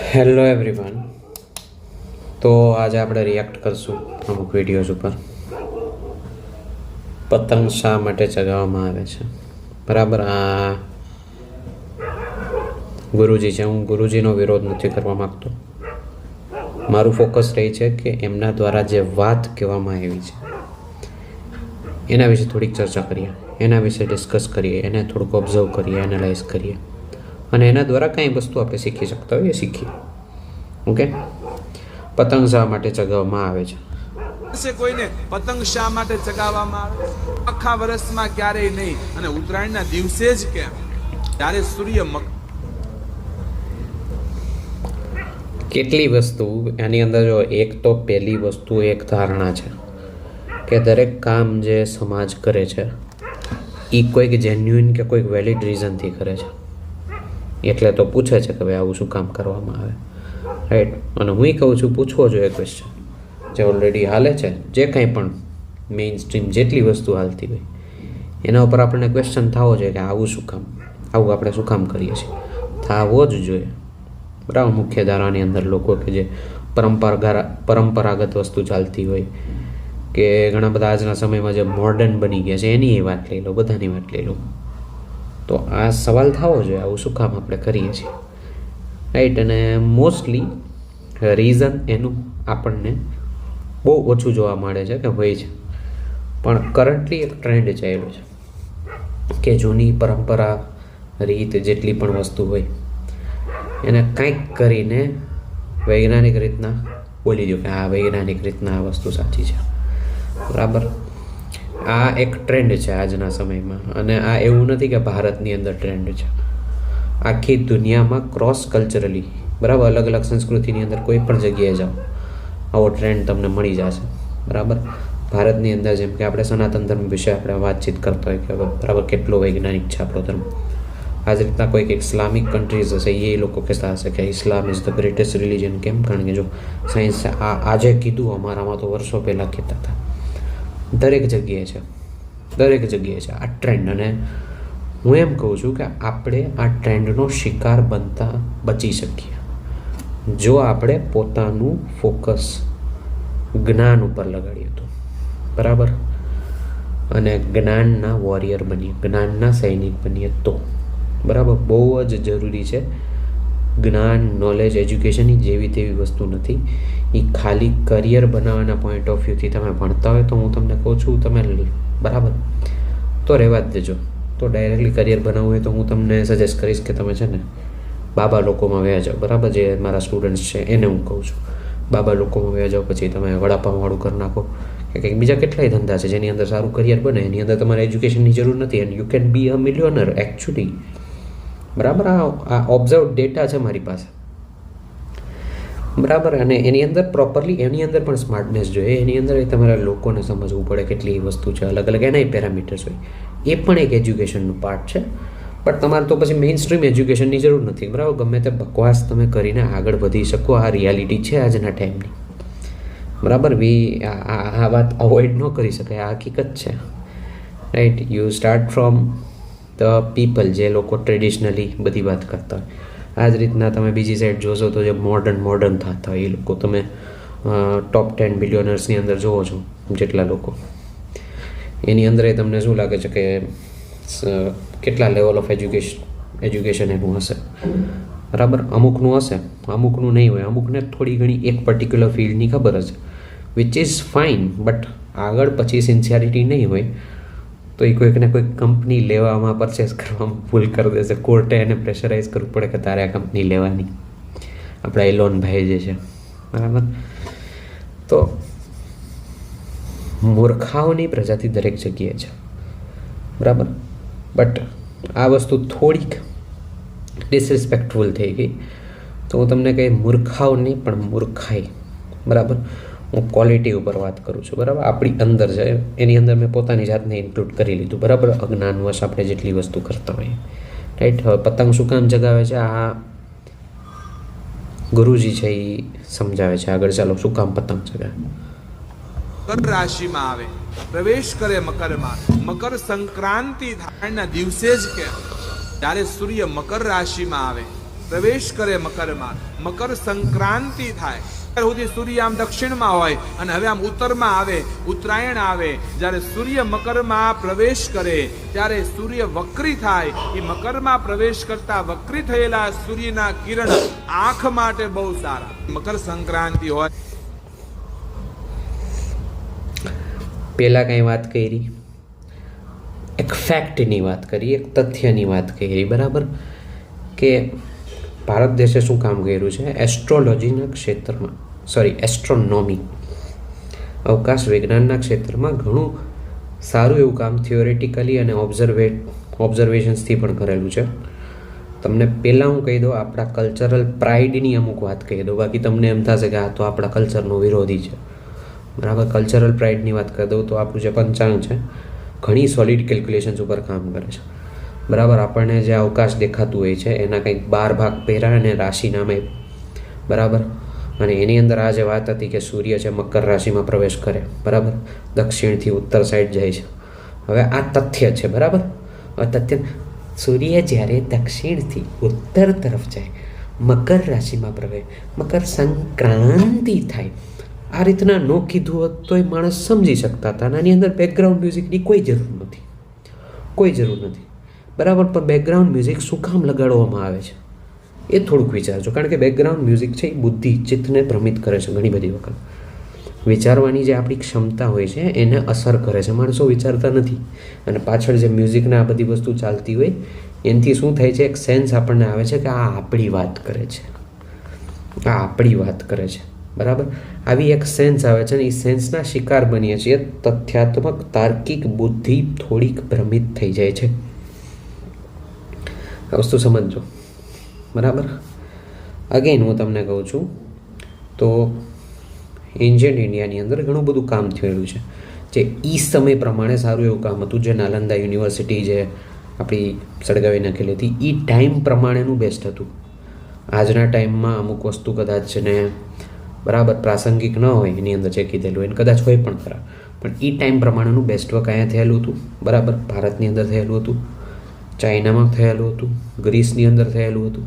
Hello everyone. તો આજે આપણે રિએક્ટ કરશું અમુક વિડીયોઝ ઉપર. પતંગ શા માટે ચગાવવામાં આવે છે, બરાબર. આ ગુરુજી છે. હું ગુરુજીનો વિરોધ નથી કરવા માગતો. મારું ફોકસ રહી છે કે એમના દ્વારા જે વાત કહેવામાં આવી છે એના વિશે થોડીક ચર્ચા કરીએ, એના વિશે ડિસ્કસ કરીએ, એને થોડુંક ઓબ્ઝર્વ કરીએ, એનાલાઇઝ કરીએ, અને એના દ્વારા કંઈ વસ્તુ આપણે શીખી શકતા હોઈએ શીખીએ. ઓકે. પતંગ શા માટે ચગાવવામાં આવે છે? કોઈને પતંગ શા માટે ચગાવવામાં આવે? આખા વર્ષમાં ક્યારેય નહીં, અને ઉત્તરાયણના દિવસે જ કેમ? ત્યારે સૂર્ય કેટલી વસ્તુ એની અંદર જો, એક તો પહેલી વસ્તુ એક ધારણા છે કે દરેક કામ જે સમાજ કરે છે એ કોઈક જેન્યુઇન કે કોઈક વેલિડ રીઝનથી કરે છે. એટલે તો પૂછે છે કે ભાઈ આવું શું કામ કરવામાં આવે, રાઈટ. અને હું કહું છું પૂછવો જોઈએ ક્વેશ્ચન. જે ઓલરેડી હાલે છે, જે કંઈ પણ મેઇન સ્ટ્રીમ જેટલી વસ્તુ હાલતી હોય એના ઉપર આપણને ક્વેશ્ચન થવો જોઈએ કે આવું શું કામ, આવું આપણે શું કામ કરીએ છીએ. થવો જ જોઈએ, બરાબર. મુખ્ય ધારાની અંદર લોકો કે જે પરંપરાગત વસ્તુ ચાલતી હોય, કે ઘણા બધા આજના સમયમાં જે મોડર્ન બની ગયા છે એની વાત લઈ લો, બધાની વાત લઈ લો, તો આ સવાલ થવો જોઈએ આવું શું કામ આપણે કરીએ છીએ, રાઈટ. અને મોસ્ટલી રીઝન એનું આપણને બહુ ઓછું જોવા મળે છે કે હોય છે. પણ કરન્ટલી એક ટ્રેન્ડ ચાલ્યો છે કે જૂની પરંપરા રીત જેટલી પણ વસ્તુ હોય એને કંઈક કરીને વૈજ્ઞાનિક રીતના બોલી દો કે આ વૈજ્ઞાનિક રીતના આ વસ્તુ સાચી છે, બરાબર. આ એક ટ્રેન્ડ છે આજના સમયમાં. અને આ એવું નથી કે ભારતની અંદર ટ્રેન્ડ છે, આખી દુનિયામાં ક્રોસ કલ્ચરલી, બરાબર, અલગ અલગ સંસ્કૃતિની અંદર કોઈ પણ જગ્યાએ જાઓ આવો ટ્રેન્ડ તમને મળી જશે, બરાબર. ભારતની અંદર જેમ કે આપણે સનાતન ધર્મ વિશે આપણે વાતચીત કરતા હોય કે બરાબર કેટલો વૈજ્ઞાનિક છે આપણો ધર્મ. આ જ રીતના કોઈક ઇસ્લામિક કન્ટ્રીઝ હશે, એ લોકો કહેતા હશે કે ઇસ્લામ ઇઝ ધ ગ્રેટેસ્ટ રિલિજન. કેમ? કારણ કે જો સાયન્સ આજે કીધું, અમારામાં તો વર્ષો પહેલાં કહેતા હતા. દરેક જગ્યાએ છે, દરેક જગ્યાએ છે આ ટ્રેન્ડ. અને હું એમ કહું છું કે આપણે આ ટ્રેન્ડનો શિકાર બનતા બચી શકીએ જો આપણે પોતાનું ફોકસ જ્ઞાન ઉપર લગાડીએ તો, બરાબર. અને જ્ઞાનના વોરિયર બનીએ, જ્ઞાનના સૈનિક બનીએ તો, બરાબર. બહુ જ જરૂરી છે. જ્ઞાન, નોલેજ, એજ્યુકેશન એ જેવી તેવી વસ્તુ નથી. એ ખાલી કરિયર બનાવવાના પોઈન્ટ ઓફ વ્યૂથી તમે ભણતા હોય તો હું તમને કહું છું તમે બરાબર તો રહેવા જ દેજો. તો ડાયરેક્ટલી કરિયર બનાવવું હોય તો હું તમને સજેસ્ટ કરીશ કે તમે છે ને બાબા લોકોમાં વયા જાઓ, બરાબર. જે મારા સ્ટુડન્ટ્સ છે એને હું કહું છું બાબા લોકોમાં વયા જાઓ. પછી તમે વડાપાવવાળું કરી નાખો કે કંઈક બીજા કેટલાય ધંધા છે જેની અંદર સારું કરિયર બને, એની અંદર તમારે એજ્યુકેશનની જરૂર નથી, and you can be a millionaire actually, બરાબર. આ ઓબ્ઝર્વ ડેટા છે મારી પાસે, બરાબર. અને એની અંદર પ્રોપરલી એની અંદર પણ સ્માર્ટનેસ જોઈએ, એની અંદર તમારે લોકોને સમજવું પડે કેટલી વસ્તુ છે, અલગ અલગ એનાય પેરામીટર્સ હોય. એ પણ એક એજ્યુકેશનનું પાર્ટ છે. બટ તમારે તો પછી મેઇન સ્ટ્રીમ એજ્યુકેશનની જરૂર નથી, બરાબર. ગમે તે બકવાસ તમે કરીને આગળ વધી શકો, આ રિયાલિટી છે આજના ટાઈમની, બરાબર. આ વાત અવોઇડ ન કરી શકાય, આ હકીકત છે, right. You start from the people, જે લોકો ટ્રેડિશનલી બધી વાત કરતા હોય. આ જ રીતના તમે બીજી સાઈડ જોશો તો જે મોડર્ન થતા હોય એ લોકો તમે ટોપ 10 બિલિયોનર્સની અંદર જોવો છો જેટલા લોકો, એની અંદર એ તમને શું લાગે છે કે કેટલા લેવલ ઓફ એજ્યુકેશન એનું હશે, બરાબર. અમુકનું હશે, અમુકનું નહીં હોય, અમુકને થોડી ઘણી એક પર્ટિક્યુલર ફિલ્ડની ખબર હશે, વિચ ઇઝ ફાઇન. બટ આગળ પછી સિન્સિયરિટી નહીં હોય તો એ કોઈકને કોઈક કંપની લેવામાં, પરચેસ કરવામાં ભૂલ કરી દેશે. કોર્ટે એને પ્રેશરાઇઝ કરવું પડે કે તારે આ કંપની લેવાની, આપણા એલોન ભાઈ જે છે, બરાબર. તો મૂર્ખાઓની પ્રજાતિ દરેક જગ્યાએ છે, બરાબર. બટ આ વસ્તુ થોડીક ડિસરિસ્પેક્ટફુલ થઈ ગઈ તો હું તમને કહી મૂર્ખાઓ નહીં પણ મૂર્ખાઈ, બરાબર. હું ક્વોલિટી ઉપર વાત કરું છું, બરાબર. આપણી અંદર છે એની અંદર મેં પોતાની જાતને ઇન્ક્લુડ કરી લીધું, બરાબર. અજ્ઞાનવશ આપણે જેટલી વસ્તુ કરતા હોઈએ, રાઈટ. હવે પતંગ શું કામ જગાવે છે આ ગુરુજી છે એ સમજાવે છે આગળ. ચાલો, શું કામ પતંગ જગાવે? મકર રાશિમાં આવે, પ્રવેશ કરે મકરમાં, મકર સંક્રાંતિ થાય દિવસે જ કેમ? ત્યારે સૂર્ય મકર રાશિમાં આવે પ્રવેશ કરે મકરમાં, મકર સંક્રાંતિ થાય અત્યાર સુધી સૂર્ય આમ દક્ષિણમાં હોય અને હવે આમ ઉત્તરમાં આવે, ઉત્તરાયણ આવે. જ્યારે સૂર્ય મકરમાં પ્રવેશ કરે ત્યારે સૂર્ય વક્રી થાય. એ મકરમાં પ્રવેશ કરતા વક્રી થયેલા સૂર્યના કિરણ આંખ માટે બહુ સારા. મકર સંક્રાંતિ હોય. પેલા કઈ વાત કરી, એક ફેક્ટની વાત કરી, એક તથ્યની વાત કરી, બરાબર, કે ભારત દેશે શું કામ કર્યું છે એસ્ટ્રોલોજીના ક્ષેત્રમાં, એસ્ટ્રોનોમી, અવકાશ વિજ્ઞાનના ક્ષેત્રમાં ઘણું સારું એવું કામ થિયોરેટિકલી અને ઓબ્ઝર્વેશન્સથી પણ કરેલું છે. તમને પહેલાં હું કહી દઉં, આપણા કલ્ચરલ પ્રાઇડની અમુક વાત કહી દઉં, બાકી તમને એમ થશે કે આ તો આપણા કલ્ચરનો વિરોધી છે, બરાબર. કલ્ચરલ પ્રાઇડની વાત કરી દઉં તો આપણું જે પંચાંગ છે ઘણી સોલિડ કેલ્ક્યુલેશન્સ ઉપર કામ કરે છે, બરાબર. આપણને જે અવકાશ દેખાતું હોય છે એના કંઈક 12 ભાગ પહેરા અને રાશિ નામે, બરાબર. અને એની અંદર આ જે વાત હતી કે સૂર્ય છે મકર રાશિમાં પ્રવેશ કરે, બરાબર, દક્ષિણથી ઉત્તર સાઈડ જાય છે. હવે આ તથ્ય છે, બરાબર. તથ્ય, સૂર્ય જ્યારે દક્ષિણથી ઉત્તર તરફ જાય, મકર રાશિમાં પ્રવેશ, મકર સંક્રાંતિ થાય. આ રીતના નો કીધું હોત તો એ માણસ સમજી શકતા હતા. આની અંદર બેકગ્રાઉન્ડ મ્યુઝિકની કોઈ જરૂર નથી, કોઈ જરૂર નથી, બરાબર. પણ બેકગ્રાઉન્ડ મ્યુઝિક શું કામ લગાડવામાં આવે છે એ થોડુંક વિચારજો, કારણ કે બેકગ્રાઉન્ડ મ્યુઝિક છે એ બુદ્ધિ, ચિત્તને ભ્રમિત કરે છે. ઘણી બધી વખત વિચારવાની જે આપણી ક્ષમતા હોય છે એને અસર કરે છે. માણસો વિચારતા નથી અને પાછળ જે મ્યુઝિકને આ બધી વસ્તુ ચાલતી હોય એનાથી શું થાય છે, એક સેન્સ આપણને આવે છે કે આ આપણી વાત કરે છે, આ આપણી વાત કરે છે, બરાબર. આવી એક સેન્સ આવે છે અને એ સેન્સના શિકાર બનીએ છીએ. તથ્યાત્મક તાર્કિક બુદ્ધિ થોડીક ભ્રમિત થઈ જાય છે. આ વસ્તુ સમજજો, બરાબર. અગેન હું તમને કહું છું તો એન્શિયન્ટ ઇન્ડિયાની અંદર ઘણું બધું કામ થયેલું છે જે એ સમય પ્રમાણે સારું એવું કામ હતું. જે નાલંદા યુનિવર્સિટી જે આપણી સળગાવી નાખેલી હતી એ ટાઈમ પ્રમાણેનું બેસ્ટ હતું. આજના ટાઈમમાં અમુક વસ્તુ કદાચ ને બરાબર પ્રાસંગિક ન હોય એની અંદર જે કીધેલું એને કદાચ હોય પણ ખરા, પણ એ ટાઈમ પ્રમાણેનું બેસ્ટ વર્ક અહીંયા થયેલું હતું, બરાબર. ભારતની અંદર થયેલું હતું, ચાઇનામાં થયેલું હતું, ગ્રીસની અંદર થયેલું હતું,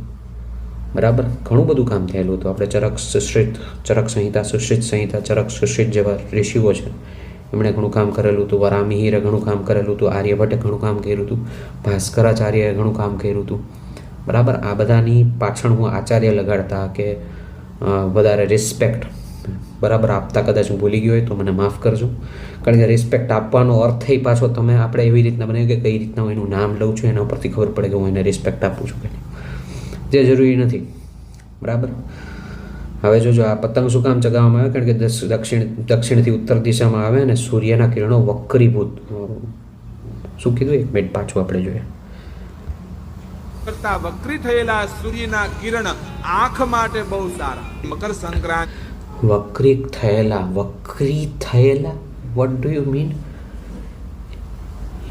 બરાબર. ઘણું બધું કામ થયેલું હતું. આપણે ચરક સંહિતા, સુશ્રિત સંહિતા, ચરક સુશ્રિત જેવા ઋષિઓ છે એમણે ઘણું કામ કરેલું હતું. વરામિહિરે ઘણું કામ કરેલું હતું. આર્યભટ્ટે ઘણું કામ કર્યું હતું. ભાસ્કરાચાર્યએ ઘણું કામ કર્યું હતું, બરાબર. આ બધાની પાછળ હું આચાર્ય લગાડતા કે વધારે રિસ્પેક્ટ, બરાબર, આપતા કદાચ હું ભૂલી ગયો હોય તો મને માફ કરજો, કારણ કે રિસ્પેક્ટ આપવાનો અર્થ એ પાછો તમે આપણે એવી રીતના બનાવ્યું કે કઈ રીતના હું એનું નામ લઉં છું એના ઉપરથી ખબર પડે કે હું એને રિસ્પેક્ટ આપું છું કે નહીં, જે જરૂરી નથી, બરાબર. હવે જોજો આ પતંગ શું કામ ચગાવવામાં આવે, કારણ કે દક્ષિણથી ઉત્તર દિશામાં આવે અને સૂર્યના કિરણો વક્રીભૂત, શું કીધું, એક મિનિટ પાછું આપણે જોઈએ. કરતા વક્રી થયેલા સૂર્યના કિરણ આંખ માટે બહુ સારા. મકર સંક્રાંતિ. વક્રી થયેલા, વોટ ડુ યુ મીન?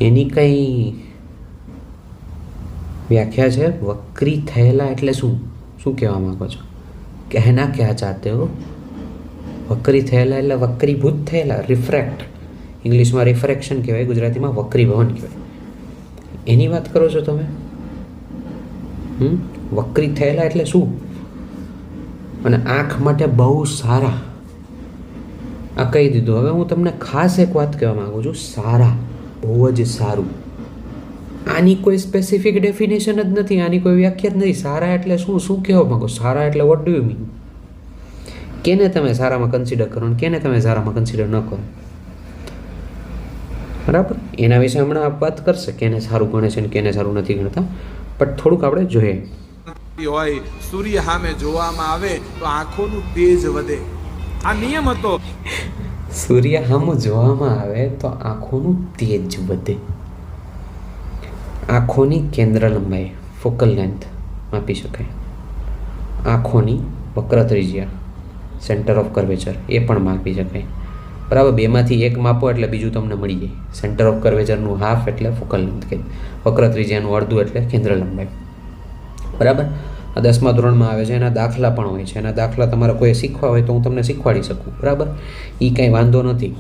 એની કઈ વ્યાખ્યા છે? વક્રી થયેલા એટલે શું કહેવા માંગો છો? કહેના ક્યાં ચાહતે હો? વક્રી થયેલા એટલે વક્રીભૂત થયેલા, રિફ્રેક્ટ, ઇંગ્લિશમાં રિફ્રેક્શન કહેવાય, ગુજરાતીમાં વક્રીભવન કહેવાય. એની વાત કરો છો તમે? વક્રી થયેલા એટલે શું? અને આંખ માટે બહુ સારા, આ કહી દીધું. હવે હું તમને ખાસ એક વાત કહેવા માંગુ છું, સારા, બહુ જ સારું. આની કોઈ સ્પેસિફિક ડેફિનેશન જ નથી, આની કોઈ વ્યાખ્યા જ નથી. સારા એટલે શું કહેવા માંગો? સારા એટલે વોટ ડુ યુ મીન? કેને તમે સારામાં કન્સિડર કરો ને કેને તમે સારામાં કન્સિડર ન કરો, બરાબર. એના વિશે હમણાં વાત કરશે કેને સારું ગણે છે ને કેને સારું નથી ગણતા, પણ થોડુંક આપણે જોઈએ. હોય સૂર્ય સામે જોવામાં આવે તો આંખોનું તેજ વધે. આ નિયમ હતો. સૂર્ય સામે જોવામાં આવે તો આંખોનું તેજ વધે. આંખોની કેન્દ્ર લંબાઈ, ફોકલ લેન્થ માપી શકાય. આંખોની વક્ર ત્રિજ્યા, સેન્ટર ઓફ કર્વેચર, એ પણ માપી શકાય, બરાબર. બેમાંથી એક માપો એટલે બીજું તમને મળી જાય. સેન્ટર ઓફ કર્વેચરનું હાફ એટલે ફોકલ લેન્થ, કે વક્ર ત્રિજ્યાનું અડધું એટલે કેન્દ્ર લંબાઈ, બરાબર. આ 10મા ધોરણમાં આવે છે, એના દાખલા પણ હોય છે. એના દાખલા તમારે કોઈ શીખવા હોય તો હું તમને શીખવાડી શકું, બરાબર. એ કંઈ વાંધો નથી,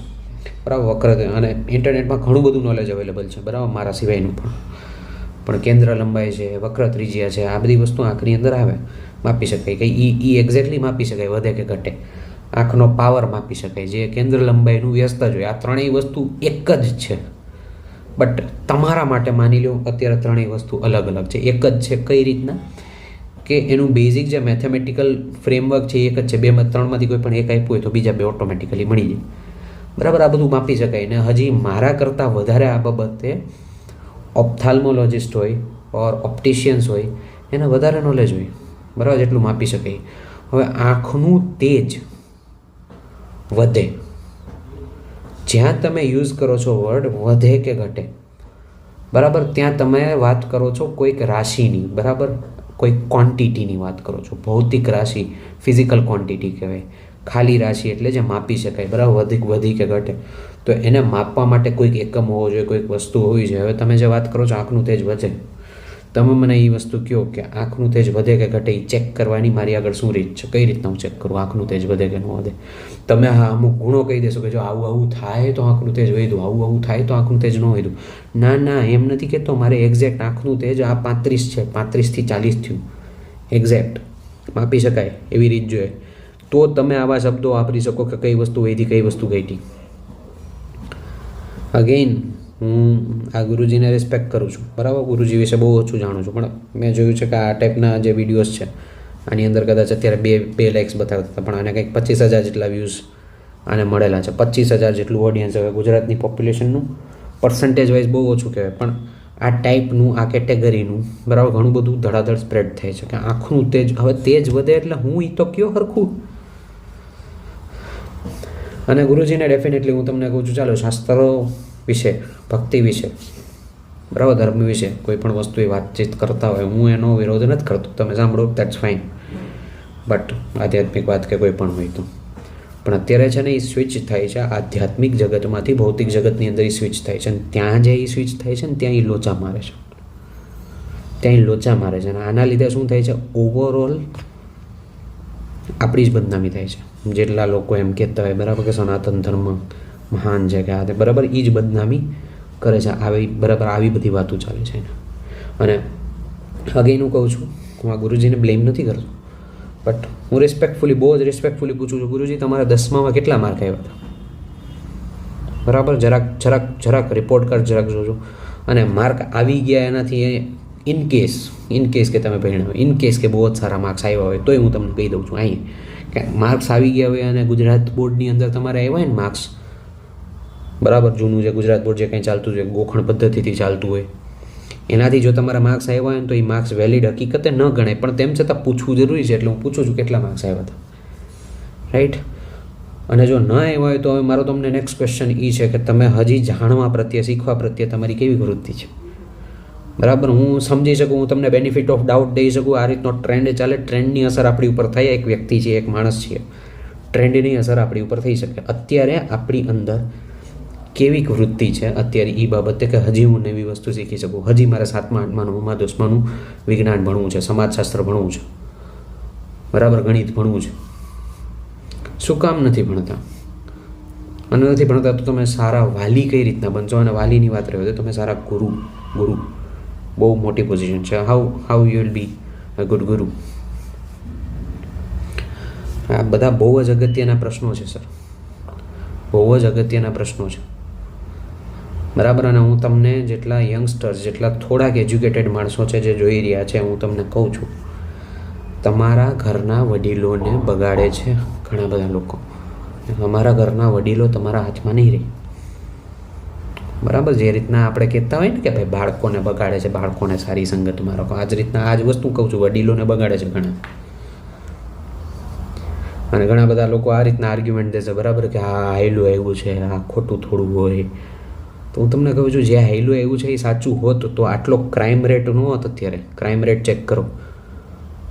બરાબર. વક્ર અને ઇન્ટરનેટમાં ઘણું બધું નોલેજ અવેલેબલ છે, બરાબર, મારા સિવાયનું પણ. પણ કેન્દ્ર લંબાઈ છે, વક્ર ત્રિજ્યા છે, આ બધી વસ્તુ આંખની અંદર આવે, માપી શકાય કે એ એક્ઝેક્ટલી માપી શકાય વધે કે ઘટે. આંખનો પાવર માપી શકાય, જે કેન્દ્ર લંબાઈનું વ્યસ્ત જ હોય. આ ત્રણેય વસ્તુ એક જ છે, બટ તમારા માટે માની લો અત્યારે ત્રણેય વસ્તુ અલગ અલગ છે. એક જ છે કઈ રીતના કે એનું બેઝિક જે મેથેમેટિકલ ફ્રેમવર્ક છે એક જ છે. બેમાં ત્રણમાંથી કોઈ પણ એક આપ્યું હોય તો બીજા બે ઓટોમેટિકલી મળી જાય. બરાબર, આ બધું માપી શકાય. ને હજી મારા કરતાં વધારે આ બાબતે ઓપ્થાલ્મોલોજિસ્ટ હોય ઓર ઓપ્ટિશિયન્સ હોય એને વધારે નોલેજ હોય. બરાબર, જેટલું માપી શકાય. હવે આંખનું તેજ વધે, જ્યાં તમે યુઝ કરો છો વર્ડ વધે કે ઘટે, બરાબર, ત્યાં તમે વાત કરો છો કોઈક રાશિની, બરાબર, કોઈક ક્વોન્ટિટીની વાત કરો છો. ભૌતિક રાશિ, ફિઝિકલ ક્વોન્ટિટી કહેવાય. ખાલી રાશિ એટલે જે માપી શકાય, બરાબર, વધી કે ઘટે. તો એને માપવા માટે કોઈક એકમ હોવો જોઈએ, કોઈક વસ્તુ હોવી જોઈએ. હવે તમે જે વાત કરો છો આંખનું તેજ વધે, તમે મને એ વસ્તુ કહો કે આંખનું તેજ વધે કે ઘટે, એ ચેક કરવાની મારી આગળ શું રીત છે? કઈ રીતના હું ચેક કરું આંખનું તેજ વધે કે ન વધે? તમે હા અમુક ગુણો કહી દેશો કે જો આવું આવું થાય તો આંખનું તેજ વધ્યું, આવું આવું થાય તો આંખનું તેજ ન વધ્યું. ના ના, એમ નથી કહેતો. મારે એક્ઝેક્ટ આંખનું તેજ આ 35 છે, 35થી 40 થયું, એક્ઝેક્ટ માપી શકાય એવી રીત જોઈએ. તો તમે આવા શબ્દો વાપરી શકો કે કઈ વસ્તુ વધી, કઈ વસ્તુ ઘટી. અગેઇન હું આ ગુરુજીને રિસ્પેક્ટ કરું છું, બરાબર, ગુરુજી વિશે બહુ ઓછું જાણું છું, પણ મેં જોયું છે કે આ ટાઈપના જે વિડીયોઝ છે આની અંદર કદાચ અત્યારે બે લાઇક્સ બતાવતા હતા, પણ આને કંઈક 25,000 જેટલા વ્યૂઝ આને મળેલા છે. 25,000 જેટલું ઓડિયન્સ. હવે ગુજરાતની પોપ્યુલેશનનું પર્સન્ટેજ વાઇઝ બહુ ઓછું કહેવાય, પણ આ ટાઈપનું, આ કેટેગરીનું, બરાબર, ઘણું બધું ધડાધડ સ્પ્રેડ થાય છે કે આંખનું તેજ. હવે તેજ વધે એટલે હું એ તો કયો હરખું. અને ગુરુજીને ડેફિનેટલી હું તમને કહું છું, ચાલો શાસ્ત્રો વિશે, ભક્તિ વિશે, બરાબર, ધર્મ વિશે કોઈ પણ વસ્તુ એ વાતચીત કરતા હોય, હું એનો વિરોધ નથી કરતો. તમે સાંભળો દેટ્સ ફાઇન, બટ આધ્યાત્મિક વાત કે કોઈ પણ હોય તો. પણ અત્યારે છે ને એ સ્વિચ થાય છે આધ્યાત્મિક જગતમાંથી ભૌતિક જગતની અંદર એ સ્વિચ થાય છે. અને ત્યાં જે એ સ્વિચ થાય છે ને ત્યાં એ લોચા મારે છે, ત્યાં એ લોચા મારે છે. અને આના લીધે શું થાય છે? ઓવરઓલ આપણી જ બદનામી થાય છે. જેટલા લોકો એમ કહેતા હોય, બરાબર, કે સનાતન ધર્મ મહાન છે કે આ તે, બરાબર, એ જ બદનામી કરે છે. આવી, બરાબર, આવી બધી વાતો ચાલે છે. અને અગેઇન હું કહું છું, હું આ ગુરુજીને બ્લેમ નથી કરતો, બટ હું રિસ્પેક્ટફુલી, બહુ જ રિસ્પેક્ટફુલી પૂછું છું, ગુરુજી તમારા 10મામાં કેટલા માર્ક આવ્યા હતા? બરાબર, જરાક રિપોર્ટ કાર્ડ જરાક જોજો. અને માર્ક આવી ગયા એનાથી ઇન કેસ કે તમે ભણ્યા હોય, ઇન કેસ કે બહુ જ સારા માર્ક્સ આવ્યા હોય, તોય હું તમને કહી દઉં છું અહીં કે માર્ક્સ આવી ગયા હોય અને ગુજરાત બોર્ડની અંદર તમારે આવ્યા હોય ને માર્ક્સ, બરાબર, જૂનું જે ગુજરાત બોર્ડ જે કંઈ ચાલતું છે, ગોખણ પદ્ધતિથી ચાલતું હોય, એનાથી જો તમારા માર્ક્સ આવ્યા હોય ને તો એ માર્ક્સ વેલિડ હકીકતે ન ગણાય. પણ તેમ છતાં પૂછવું જરૂરી છે, એટલે હું પૂછું છું કેટલા માર્ક્સ આવ્યા હતા, રાઈટ? અને જો ન આવ્યા હોય તો હવે મારો તમને નેક્સ્ટ ક્વેશ્ચન એ છે કે તમે હજી જાણવા પ્રત્યે, શીખવા પ્રત્યે તમારી કેવી વૃત્તિ છે? બરાબર, હું સમજી શકું, હું તમને બેનિફિટ ઓફ ડાઉટ દઈ શકું. આ રીતનો ટ્રેન્ડ ચાલે, ટ્રેન્ડની અસર આપણી ઉપર થાય. એક વ્યક્તિ છે, એક માણસ છે, ટ્રેન્ડની અસર આપણી ઉપર થઈ શકે. અત્યારે આપણી અંદર કેવી વૃત્તિ છે અત્યારે એ બાબતે કે હજી હું નવી વસ્તુ શીખી શકું, હજી મારે 7મા 8માનું 9મા 10માનું વિજ્ઞાન ભણવું છે, સમાજશાસ્ત્ર ભણવું છે, બરાબર, ગણિત ભણવું છે. શું કામ નથી ભણતા? અને નથી ભણતા તો તમે સારા વાલી કઈ રીતના બનશો? અને વાલીની વાત રહે તો તમે સારા ગુરુ બહુ મોટી પોઝિશન છે. How you will be a good ગુરુ? આ બધા બહુ જ અગત્યના પ્રશ્નો છે સર, બહુ જ અગત્યના પ્રશ્નો છે, બરાબર. અને હું તમને જેટલા યંગસ્ટર્સ, જેટલા થોડાક એજ્યુકેટેડ માણસો છે જે જોઈ રહ્યા છે, હું તમને કહું છું, તમારા ઘરના વડીલોને બગાડે છે ઘણા બધા લોકો. અમારા ઘરના વડીલો તમારા હાથમાં નહીં રહે, બરાબર. જે રીતના આપણે કહેતા હોય ને કે ભાઈ બાળકોને બગાડે છે, બાળકોને સારી સંગતમાં રાખો, આ જ રીતના આ જ વસ્તુ કહું છું, વડીલોને બગાડે છે ઘણા. અને ઘણા બધા લોકો આ રીતના આર્ગ્યુમેન્ટ દેશે, બરાબર, કે આ હાયલું આવ્યું છે, આ ખોટું થોડું હોય. તો હું તમને કહું છું, જે હાયલું આવ્યું છે એ સાચું હોત તો આટલો ક્રાઇમ રેટ ન હોત. અત્યારે ક્રાઇમ રેટ ચેક કરો,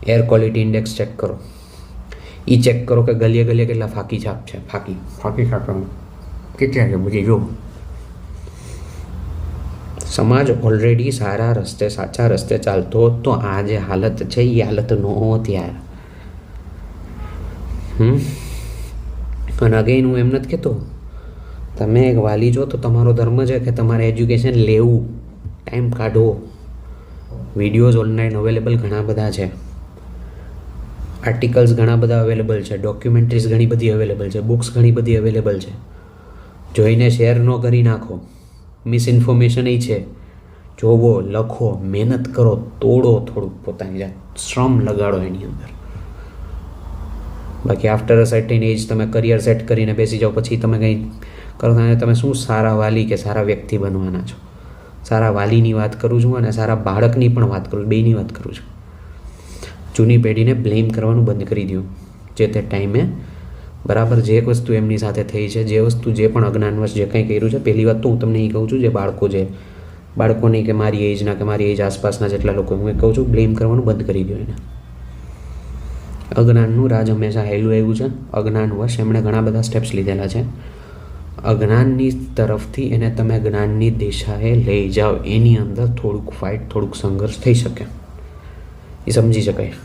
એર ક્વોલિટી ઇન્ડેક્સ ચેક કરો, એ ચેક કરો કે ગલીએ ગલીએ કેટલા ફાકી છાપ છે, ફાકી છાપ કેટલા છે બધી જો. સમાજ ઓલરેડી સારા રસ્તે, સાચા રસ્તે ચાલતો હોત તો આ જે હાલત છે એ હાલત ન હોત યાર. અને અગેઇન હું એમ નથી કહેતો, તમે એક વાલી છો તો તમારો ધર્મ છે કે તમારે એજ્યુકેશન લેવું, ટાઈમ કાઢવો, વિડીયોઝ ઓનલાઈન અવેલેબલ ઘણા બધા છે, આર્ટિકલ્સ ઘણા બધા અવેલેબલ છે, ડોક્યુમેન્ટરીઝ ઘણી બધી અવેલેબલ છે, બુક્સ ઘણી બધી અવેલેબલ છે. જોઈને શેર ન કરી નાખો. મિસઇન્ફોર્મેશન એ છે, જોવો, લખો, મહેનત કરો, તોડો, થોડુંક પોતાની જાત શ્રમ લગાડો એની અંદર. બાકી આફ્ટર અ સર્ટેન એજ તમે કરિયર સેટ કરીને બેસી જાઓ, પછી તમે કંઈ કરો અને તમે શું સારા વાલી કે સારા વ્યક્તિ બનવાના છો. સારા વાલીની વાત કરું છું અને સારા બાળકની પણ વાત કરું છું, બેયની વાત કરું છું. જૂની પેઢીને બ્લેમ કરવાનું બંધ કરી દો. જે તે ટાઈમે બરાબર જે વસ્તુ એમની સાથે થઈ છે, જે વસ્તુ જે પણ અજ્ઞાનવશ જે કંઈ કર્યું છે, પહેલી વાત તો હું તમને એ કહું છું, જે બાળકો છે, બાળકો નહીં કે મારી એજના કે મારી એજ આસપાસના જેટલા લોકો, હું કહું છું બ્લેમ કરવાનું બંધ કરી દો એને. અજ્ઞાનનું રાજ હંમેશા હેલું આવ્યું છે. અજ્ઞાનવશ એમણે ઘણા બધા સ્ટેપ્સ લીધેલા છે. અજ્ઞાનની તરફથી એને તમે જ્ઞાનની દિશાએ લઈ જાઓ, એની અંદર થોડુંક ફાઇટ, થોડુંક સંઘર્ષ થઈ શકે, એ સમજી શકાય.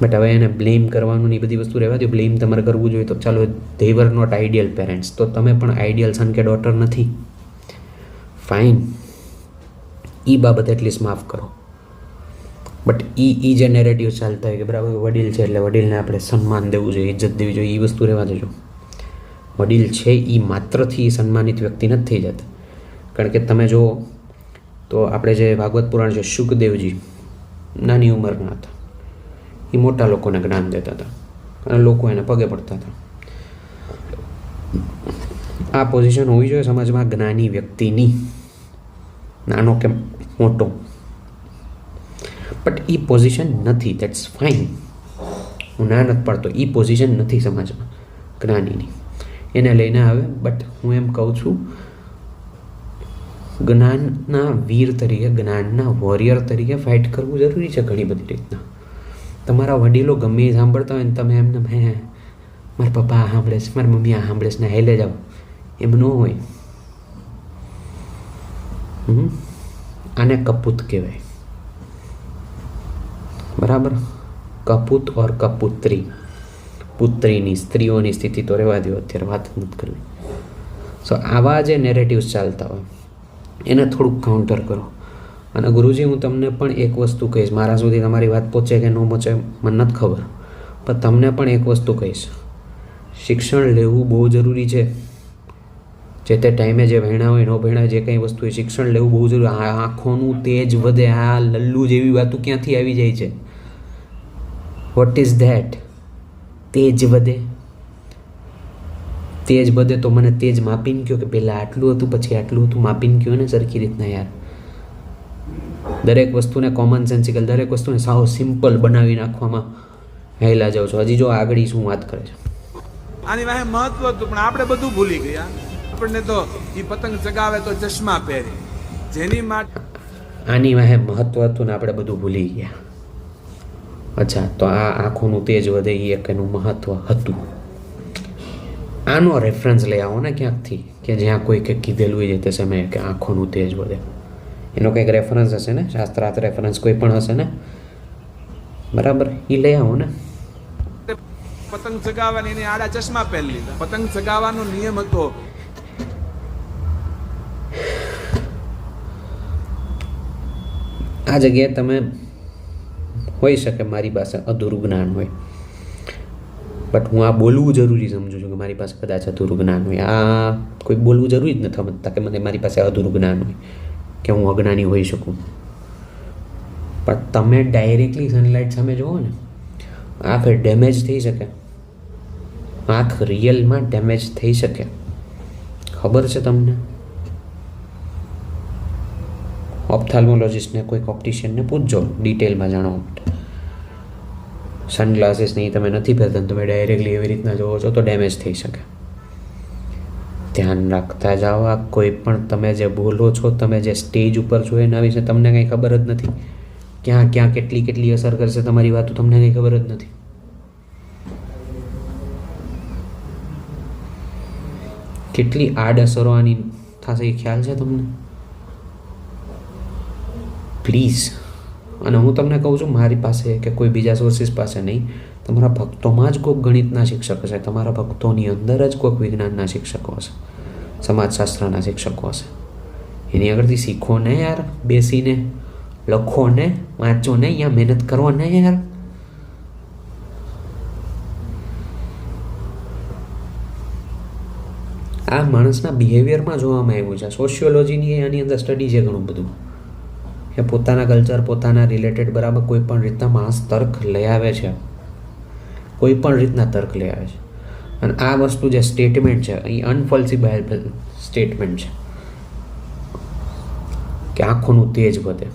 બટ હવે એને બ્લેમ કરવાનું એ બધી વસ્તુ રહેવા દો. બ્લેમ તમારે કરવું જોઈએ તો ચાલો, they were not ideal parents, તો તમે પણ આઈડિયલ સન કે ડોટર નથી. ફાઇન, એ બાબત એટલીસ્ટ માફ કરો. બટ એ જે નેરેટિવ ચાલતા હોય કે બરાબર વડીલ છે એટલે વડીલને આપણે સન્માન દેવું જોઈએ, ઇજ્જત દેવી જોઈએ, એ વસ્તુ રહેવા દેજો. વડીલ છે એ માત્રથી સન્માનિત વ્યક્તિ નથી થઈ જતા. કારણ કે તમે જુઓ તો આપણે જે ભાગવત પુરાણ છે, શુકદેવજી નાની ઉંમરના હતા, એ મોટા લોકોને જ્ઞાન દેતા હતા અને લોકો એને પગે પડતા હતા. આ પોઝિશન હોવી જોઈએ સમાજમાં જ્ઞાની વ્યક્તિની, નાનો કે મોટો. બટ એ પોઝિશન નથી, દેટ્સ ફાઇન, હું ના નથી પાડતો, એ પોઝિશન નથી સમાજમાં જ્ઞાનીની, એને લઈને આવે. બટ હું એમ કહું છું, જ્ઞાનના વીર તરીકે, જ્ઞાનના વોરિયર તરીકે ફાઇટ કરવું જરૂરી છે ઘણી બધી રીતના. તમારા વડીલો ગમે એ સાંભળતા હોય ને તમે એમને મારા પપ્પા આ સાંભળે છે, મારી મમ્મી આ સાંભળે છે ને હેલે જાઓ, એમ ન હોય. આને કપૂત કહેવાય, બરાબર? કપૂત ઓર કપુત્રી, પુત્રીની, સ્ત્રીઓની સ્થિતિ તો રહેવા દો, અત્યારે વાત નથી કરવી. સો આવા જે નેરેટિવ્સ ચાલતા હોય એને થોડુંક કાઉન્ટર કરો. અને ગુરુજી, હું તમને પણ એક વસ્તુ કહીશ, મારા સુધી તમારી વાત પહોંચે કે ન પહોંચે મને નથી ખબર, પણ તમને પણ એક વસ્તુ કહીશ, શિક્ષણ લેવું બહુ જરૂરી છે. જે તે ટાઈમે જે ભણ્યા હોય, ન ભણ્યા જે કંઈ વસ્તુ હોય, શિક્ષણ લેવું બહુ જરૂરી. આંખોનું તેજ વધે, આ લલ્લુ જેવી વાતો ક્યાંથી આવી જાય છે? What is that? તેજ વધે. તેજ વધે તો મને તેજ માપીને કહો કે પહેલાં આટલું હતું પછી આટલું હતું, માપીને કહો ને સરખી રીતના યાર. દરેક વસ્તુને કોમન સેન્સિકલ, દરેક વસ્તુને સાવ સિમ્પલ બનાવી નાખવામાં હેલા જાઉં છો. હજી જો આગળ શું વાત કરે છે, આની વાહે મહત્વ હતું પણ આપણે બધું ભૂલી ગયા. આપણને તો એ પતંગ ચગાવે તો ચશ્મા પહેરે, જેની માટે આની વાહે મહત્વ હતું ને આપણે બધું ભૂલી ગયા. અચ્છા, તો આ આંખોનું તેજ વધે એ એક એનું મહત્વ હતું. આનો રેફરન્સ લઈ આવો ને ક્યાંકથી, કે જ્યાં કોઈ કંઈક કીધેલું હોય તે સમયે કે આંખોનું તેજ વધે, એનો કંઈક રેફરન્સ હશે ને, શાસ્ત્રાર્થ રેફરન્સ કોઈ પણ હશે ને, બરાબર? એ લઈ આવો ને. પતંગ ચગાવવાની એને આડા ચશ્મા પહેરી લીધા. પતંગ ચગાવવાનો નિયમ હતો. આ જગ્યાએ તમે હોઈ શકે મારી પાસે અધૂરું જ્ઞાન હોય, બટ હું આ બોલવું જરૂરી સમજું છું કે મારી પાસે કદાચ અધૂરું જ્ઞાન હોય. આ કોઈ બોલવું જરૂરી જ નથી સમજતા કે મને મારી પાસે અધૂરું જ્ઞાન હોય, કે હું અજ્ઞાની હોઈ શકું. પણ તમે ડાયરેક્ટલી સનલાઇટ સામે જુઓ ને, આંખ ડેમેજ થઈ શકે, આંખ રિયલમાં ડેમેજ થઈ શકે. ખબર છે તમને? ઓપ્થાલ્મોલોજિસ્ટને, કોઈક ઓપ્ટિશિયનને પૂછજો ડિટેલમાં જાણવા માટે. સનગ્લાસીસ નહીં તમે નથી પહેરતા, તમે ડાયરેક્ટલી એવી રીતના જોવો છો તો ડેમેજ થઈ શકે. ધ્યાન રાખતા જાઓ. આ કોઈ પણ તમે જે બોલો છો, તમે જે સ્ટેજ ઉપર છો એના વિશે તમને કંઈ ખબર જ નથી. ક્યાં ક્યાં કેટલી કેટલી અસર કરશે તમારી વાતો, તમને કંઈ ખબર જ નથી. કેટલી આડઅસરો આની થશે એ ખ્યાલ છે તમને? પ્લીઝ. અને હું તમને કહું છું, મારી પાસે કે કોઈ બીજા સોર્સિસ પાસે નહીં, તમારા ભક્તોમાં જ કોઈક ગણિતના શિક્ષક હશે, તમારા ભક્તોની અંદર જ કોઈક વિજ્ઞાનના શિક્ષકો હશે, સમાજશાસ્ત્રના શિક્ષકો હશે. એની આગળથી શીખો ને યાર, બેસીને લખો ને, વાંચો ને, અહીંયા મહેનત કરો ને યાર. આ માણસના બિહેવિયરમાં જોવામાં આવ્યું છે. સોશિયોલોજીની આની અંદર સ્ટડી છે ઘણું બધું, કે પોતાના કલ્ચર, પોતાના રિલેટેડ બરાબર કોઈ પણ રીતના માણસ તર્ક લઈ આવે છે, કોઈ પણ રીતના તર્ક લઈ આવે છે. અને આ વસ્તુ જે સ્ટેટમેન્ટ છે એ અનફોલ્સિબલ સ્ટેટમેન્ટ છે કે આંખોનું તેજ વધે.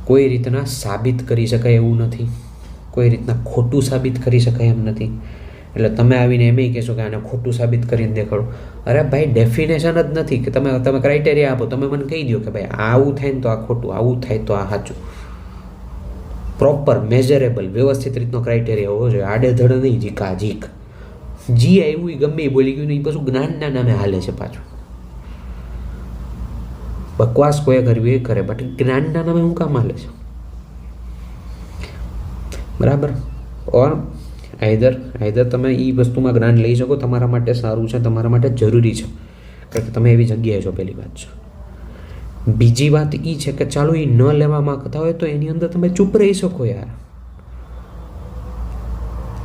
કોઈ રીતના સાબિત કરી શકાય એવું નથી, કોઈ રીતના ખોટું સાબિત કરી શકાય એમ નથી. એટલે તમે આવીને એમ કહેશો કે આને ખોટું સાબિત કરીને દેખાડો. અરે ભાઈ, ડેફિનેશન જ નથી કે તમે ક્રાઇટેરિયા આપો, તમે મને કહી દો કે ભાઈ આવું થાય ને તો આ ખોટું, આવું થાય તો આ સાચું. પ્રોપર મેઝરેબલ વ્યવસ્થિત રીતનો ક્રાઇટેરિયા હોવો જોઈએ. આડેધડ નહીં, જીકા જીક જી આવ્યું એ ગમે એ બોલી ગયું ને એ પાછું જ્ઞાનના નામે હાલે છે. પાછું બકવાસ કોઈ કરવી એ કરે, બટ જ્ઞાનના નામે હું કામ હાલે છે? બરાબર. ઓર આઈધર તમે એ વસ્તુમાં જ્ઞાન લઈ શકો, તમારા માટે સારું છે, તમારા માટે જરૂરી છે, કારણ કે તમે એવી જગ્યાએ છો. પહેલી વાત છે. બીજી વાત એ છે કે ચાલો એ ન લેવા માંગતા હોય તો એની અંદર તમે ચૂપ રહી શકો યાર,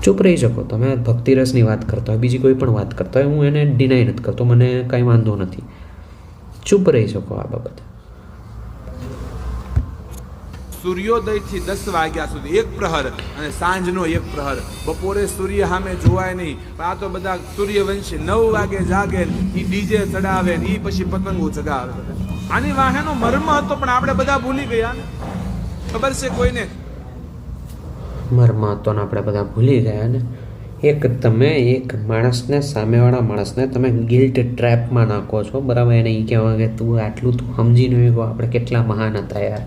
ચૂપ રહી શકો. તમે ભક્તિરસની વાત કરતા હોય, બીજી કોઈ પણ વાત કરતા હોય, હું એને ડિનાય નથી કરતો, મને કાંઈ વાંધો નથી. ચૂપ રહી શકો આ બાબતે. સૂર્યોદયથી 10 વાગ્યા સુધી 1 પ્રહર અને સાંજનો 1 પ્રહર. બપોરે સૂર્ય સામે જોવાય નહીં, પણ આ તો બધા સૂર્યવંશી 9 વાગે જાગે, ઈ ડીજે ચડાવે, ઈ પછી પતંગો ચગાવે. આની વાહેનો મર્મ હતો, પણ આપણે બધા ભૂલી ગયા ને. ખબર છે કોઈને? મર્મ હતો ને આપણે બધા ભૂલી ગયા ને. તમે એક માણસને, સામેવાળા માણસને તમે ગિલ્ટ ટ્રેપમાં નાખો છો, બરાબર. એને એ કહેવાય કે તું આટલું તું સમજી નહીં ગયો, આપણે કેટલા મહાન હતા યાર.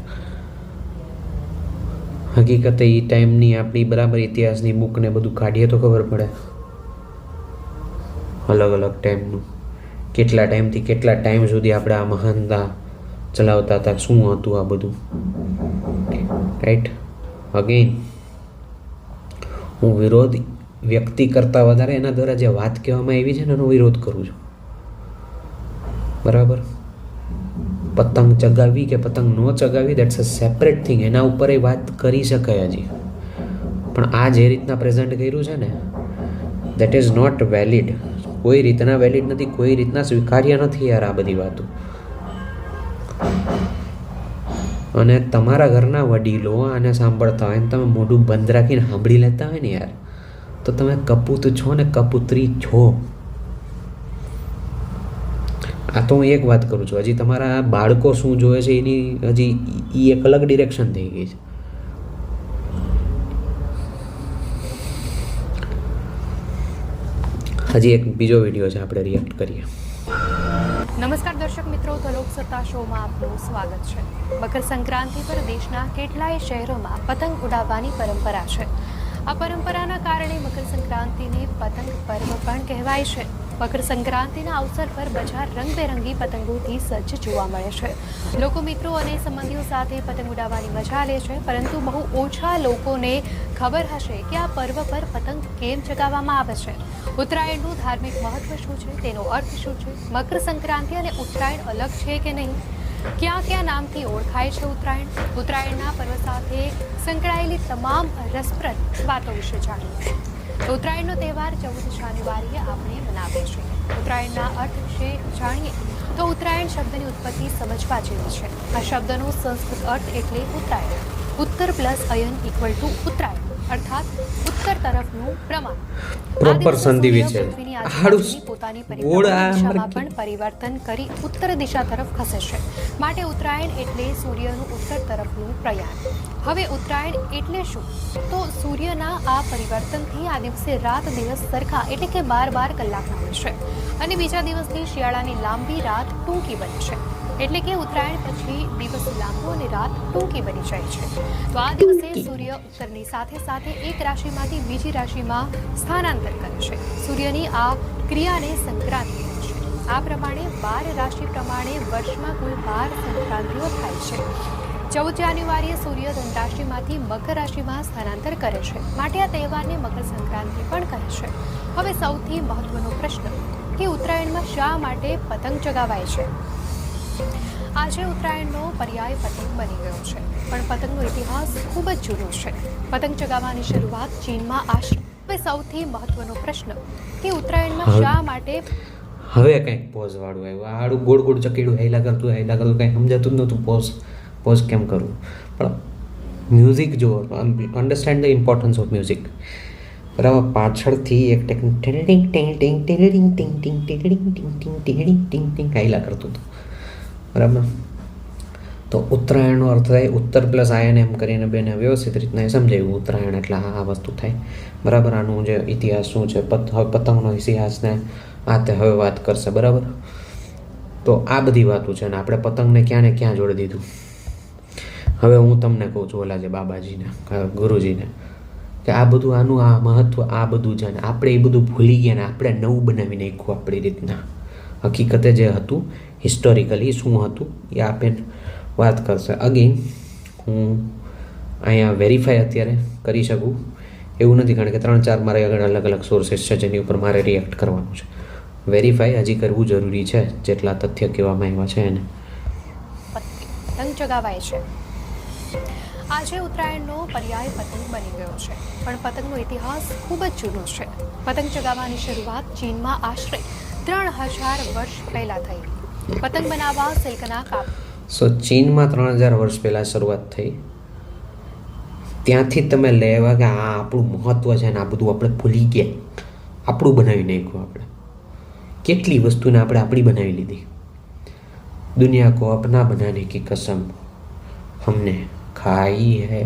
હકીકતે એ ટાઈમની આપણી બરાબર ઇતિહાસની બુકને બધું કાઢીએ તો ખબર પડે. અલગ અલગ ટાઈમનું, કેટલા ટાઈમથી કેટલા ટાઈમ સુધી આપણે આ મહાનતા ચલાવતા હતા, શું હતું આ બધું. રાઈટ. અગેન હું વિરોધ વ્યક્તિ કરતાં વધારે એના દ્વારા જે વાત કહેવામાં આવી છે ને એનો વિરોધ કરું છું. બરાબર. પતંગ ચગાવી કે પતંગ ન ચગાવી, દેટ્સ અ સેપરેટ થિંગ. એના ઉપર એ વાત કરી શકાય હજી, પણ આ જે રીતના પ્રેઝન્ટ કર્યું છે ને, દેટ ઇઝ નોટ વેલિડ. કોઈ રીતના વેલિડ નથી, કોઈ રીતના સ્વીકાર્ય નથી યાર આ બધી વાતો. અને તમારા ઘરના વડીલો આને સાંભળતા હોય ને તમે મોઢું બંધ રાખીને સાંભળી લેતા હોય ને યાર, તો તમે કપૂત છો ને કપૂતરી છો. આ તો હું એક વાત કરું છું. હજી તમારા બાળકો શું જોવે છે એની હજી એ એક અલગ ડિરેક્શન થઈ ગઈ છે. હજી એક બીજો વિડીયો છે, આપણે રિએક્ટ કરીએ. નમસ્કાર દર્શક મિત્રો, તો લોકસત્તા શોમાં આપનું સ્વાગત છે. મકર સંક્રાંતિ પર દેશના કેટલાય શહેરોમાં પતંગ ઉડાવવાની પરંપરા છે. આ પરંપરાના કારણે મકર સંક્રાંતિને પતંગ પર્વ પણ કહેવાય છે. મકર સંક્રાંતિના અવસર પર બજાર રંગબેરંગી પતંગોથી સજ્જ જોવા મળે છે. લોકો મિત્રો અને સંબંધીઓ સાથે પતંગ ઉડાવવાની મજા લે છે, પરંતુ બહુ ઓછા લોકોને ખબર હશે કે આ પર્વ પર પતંગ કેમ ચગાવવામાં આવે છે. ઉત્તરાયણનું ધાર્મિક મહત્વ શું છે, તેનો અર્થ શું છે, મકર સંક્રાંતિ અને ઉત્તરાયણ અલગ છે કે નહીં, ક્યાં ક્યાં નામથી ઓળખાય છે ઉત્તરાયણના પર્વ સાથે સંકળાયેલી તમામ રસપ્રદ વાતો વિશે જાણીએ. ઉત્તરાયણનો તહેવાર 14 જાન્યુઆરીએ આપણે મનાવીએ છીએ. ઉત્તરાયણના અર્થ વિશે જાણીએ તો ઉત્તરાયણ શબ્દની ઉત્પત્તિ સમજવા જેવી છે. આ શબ્દનો સંસ્કૃત અર્થ એટલે ઉત્તરાયણ. ઉત્તર પ્લસ અયન ઇક્વલ ટુ ઉત્તરાયણ, અર્થાત ઉત્તર તરફનું પ્રમાણ. પ્રોપર સંધિ વિશે પોતાની દિશામાં પણ પરિવર્તન કરી ઉત્તર દિશા તરફ ખસે છે. માટે ઉત્તરાયણ એટલે સૂર્યનું ઉત્તર તરફનું પ્રયાણ. હવે ઉત્તરાયણ એટલે શું? તો સૂર્યના આ પરિવર્તનથી આ દિવસે રાત દિવસ સરખા એટલે કે 12 કલાકના હોય છે, અને બીજા દિવસથી શિયાળાની લાંબી રાત ટૂંકી બને છે. એટલે કે ઉત્તરાયણ પછી દિવસ લાંબો અને રાત ટૂંકી બની જાય છે. તો આ દિવસે સૂર્ય ઉત્તરની સાથે સાથે એક રાશિમાંથી બીજી રાશિમાં સ્થાનાંતર કરે છે. સૂર્યની આ ક્રિયાને સંક્રાંતિ કહે છે. આ પ્રમાણે 12 રાશિ પ્રમાણે વર્ષમાં કુલ 12 સંક્રાંતિઓ થાય છે. 14 જાન્યુઆરીએ સૂર્ય ધન રાશિમાંથી મકર રાશિમાં સ્થાનાંતર કરે છે, માટે આ તહેવારને મકર સંક્રાંતિ પણ કહે છે. હવે સૌથી મહત્વનો પ્રશ્ન કે ઉત્તરાયણમાં શા માટે પતંગ ચગાવાય છે? આજે ઉત્તરાયણનો પર્યાય પતંગ બની ગયો છે, પણ પતંગનો ઇતિહાસ ખૂબ જ જૂનો છે. પતંગ ચગાવવાની શરૂઆત ચીનમાં આશ્રમ. હવે સૌથી મહત્વનો પ્રશ્ન કે ઉત્તરાયણમાં શા માટે હવે કંઈક પોઝ વાળું આવ્યું. આ હાડું ગોળ ગોળ ચકેડું હેલા કરતું કંઈ સમજાતું જ નહોતું. પોઝ કેમ કરવું? પણ મ્યુઝિક જો understand the importance of music. બરાબર, પાછળથી એક ટેકનિક હેલા કરતું હતું. બરાબર, તો ઉત્તરાયણનો અર્થ થાય ઉત્તર પ્લસ આયન એમ કરીને બેને વ્યવસ્થિત રીતના એ સમજાવ્યું. ઉત્તરાયણ એટલે આ વસ્તુ થાય. બરાબર, આનું જે ઇતિહાસ શું છે, હવે પતંગનો ઇતિહાસને આ તે હવે વાત કરશે. બરાબર, તો આ બધી વાતો છે ને આપણે પતંગને ક્યાં ને ક્યાં જોડી દીધું. હવે હું તમને કહું છું ઓલા જે બાબાજીને ગુરુજીને કે આ બધું આનું આ મહત્વ આ બધું છે ને આપણે એ બધું ભૂલી ગયા ને આપણે નવું બનાવી નાખ્યું આપણી રીતના. હકીકતે જે હતું હિસ્ટોરિકલી શું હતું એ આપે વાત કરશે. અગેન હું અહીંયા વેરીફાઈ અત્યારે કરી શકું એવું નથી, કારણ કે 3-4 મારે આગળ અલગ અલગ સોર્सेस છે જેની ઉપર મારે રિએક્ટ કરવાનું છે. વેરીફાઈ હજી કરવું જરૂરી છે જેટલા તથ્ય કહેવામાં આવ્યા છે એને. પતંગ ચગાવાય છે. આજે ઉત્તરાયણનો પર્યાય પતંગ બની ગયો છે, પણ પતંગનો ઇતિહાસ ખૂબ જ જૂનો છે. પતંગ ચગાવવાની શરૂઆત ચીનમાં આશરે 3000 વર્ષ પહેલા થઈ. પતંગ બનાવવા સિલ્કના કાપ. ચીનમાં 3000 વર્ષ પહેલાં શરૂઆત થઈ. ત્યાંથી તમે લેવા કે આ આપણું મહત્વ છે ને આ બધું આપણે ભૂલી ગયા, આપણું બનાવી નાખ્યું. આપણે કેટલી વસ્તુને આપણે આપણી બનાવી લીધી. દુનિયા કો અપના બનાને કી કસમ हमने खाई है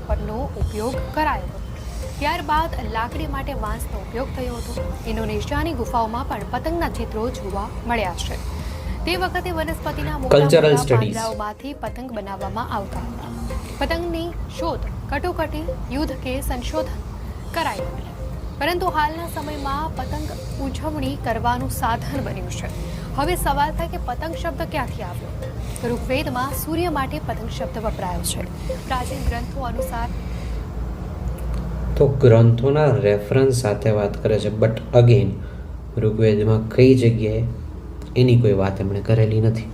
પરનો ઉપયોગ કરાયો. ત્યારબાદ લાકડી માટે વાંસનો ઉપયોગ થયો હતો. ઇન્ડોનેશિયાની ગુફાઓમાં પણ પતંગના ચિત્રો જોવા મળ્યા છે. તે વખતે વનસ્પતિના કલ્ચરલ સ્ટડીઝ પાંદડાઓમાંથી પતંગ બનાવવામાં આવતા હતા. પતંગની શોધ, કટોકટી, યુદ્ધ કે સંશોધન કરાયું, પરંતુ હાલના સમયમાં પતંગ ઉજવણી કરવાનું સાધન બન્યું છે. હવે સવાલ થાય કે પતંગ શબ્દ ક્યાંથી આવ્યો? ઋગ્વેદમાં સૂર્ય માટે પતંગ શબ્દ વપરાયો છે. પ્રાચીન ગ્રંથો અનુસાર તો ગ્રંથોના રેફરન્સ સાથે વાત કરે છે, બટ અગેન ઋગ્વેદમાં કઈ જગ્યાએ એની કોઈ વાત એમણે કરેલી નથી.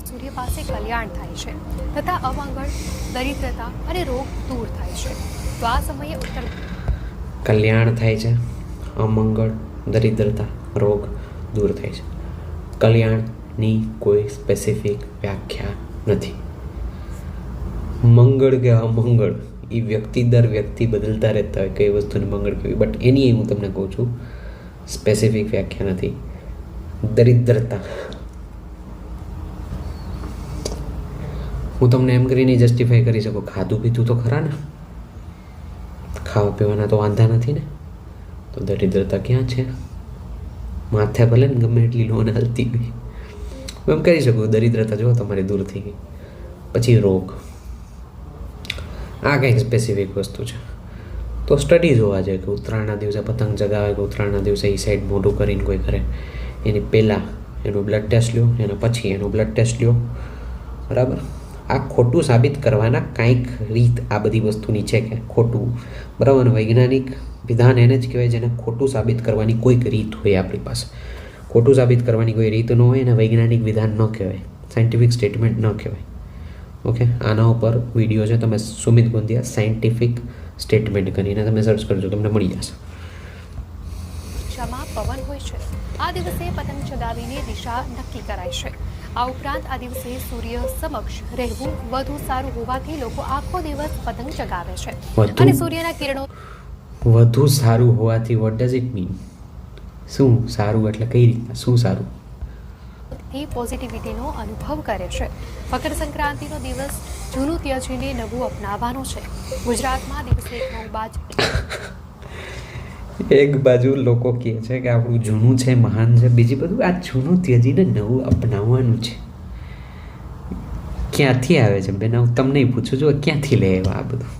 સૂર્ય પાસે કલ્યાણ થાય છે તથા અમંગળ, દરિદ્રતા અને રોગ દૂર થાય છે. તો આ સમયે ઉત્તર કલ્યાણ થાય છે, અમંગળ, દરિદ્રતા, રોગ દૂર થાય છે. કલ્યાણની કોઈ સ્પેસિફિક વ્યાખ્યા નથી. મંગળ કે અમંગળ એ વ્યક્તિ દર વ્યક્તિ બદલતા રહેતા હોય કઈ વસ્તુને મંગળ કહેવી, બટ એની હું તમને કહું છું સ્પેસિફિક વ્યાખ્યા નથી. દરિદ્રતા હું તમને એમ કરીને જસ્ટિફાઈ કરી શકું, ખાધું પીધું તો ખરા ને, ખાવા પીવાના તો વાંધા નથી ને, તો દરિદ્રતા ક્યાં છે? માથે ભલે ને ગમે એટલી લોન હાલતી ગઈ, હું એમ કરી શકું દરિદ્રતા જો તમારી દૂર થઈ ગઈ. પછી રોગ, આ કંઈક સ્પેસિફિક વસ્તુ છે. તો સ્ટડી જોવા જાય કે ઉત્તરાયણના દિવસે પતંગ ચગાવે કે ઉત્તરાયણના દિવસે એ સાઈડ મોઢું કરીને કોઈ કરે, એની પહેલાં એનું બ્લડ ટેસ્ટ લ્યો, એના પછી એનું બ્લડ ટેસ્ટ લ્યો. બરાબર, આ ખોટું સાબિત કરવાના કાંઈક રીત આ બધી વસ્તુની છે કે ખોટું. બરાબર, વૈજ્ઞાનિક વિધાન એને જ કહેવાય જેને ખોટું સાબિત કરવાની કોઈક રીત હોય આપણી પાસે. ખોટું સાબિત કરવાની કોઈ રીત ન હોય એને વૈજ્ઞાનિક વિધાન ન કહેવાય, સાયન્ટિફિક સ્ટેટમેન્ટ ન કહેવાય. ઓકે, આના ઉપર વિડીયો છે, તમે સુમિત ગોંધિયા સાયન્ટિફિક સ્ટેટમેન્ટ કરીને તમે સર્ચ કરજો, તમને મળી જશે. દિશામાં પવન હોય છે. આ દિવસે પતંગ ચગાવીને દિશા નક્કી કરાય છે. આ ઉપરાંત આ દિવસે સૂર્ય સમક્ષ રહેવું વધુ સારું હોવાથી લોકો આખો દિવસ પતંગ ચગાવે છે. અને સૂર્યના કિરણો વધુ સારું હોવાથી વોટ ડઝ ઇટ મીન? શું સારું એટલે કઈ રીતના શું સારું? થી પોઝિટિવિટીનો અનુભવ કરે છે. મકર સંક્રાંતિનો દિવસ જૂનું ત્યજીને નવું અપનાવવાનો છે. ગુજરાતમાં દિવસે એક બાજુ લોકો કહે છે કે આપણું જૂનું છે, મહાન છે, બીજી બધું આ જૂનું ત્યજીને નવું અપનાવવાનું છે. ક્યાંથી આવે છે બેન? હું તમને પૂછું છું, ક્યાંથી લે આ બધું?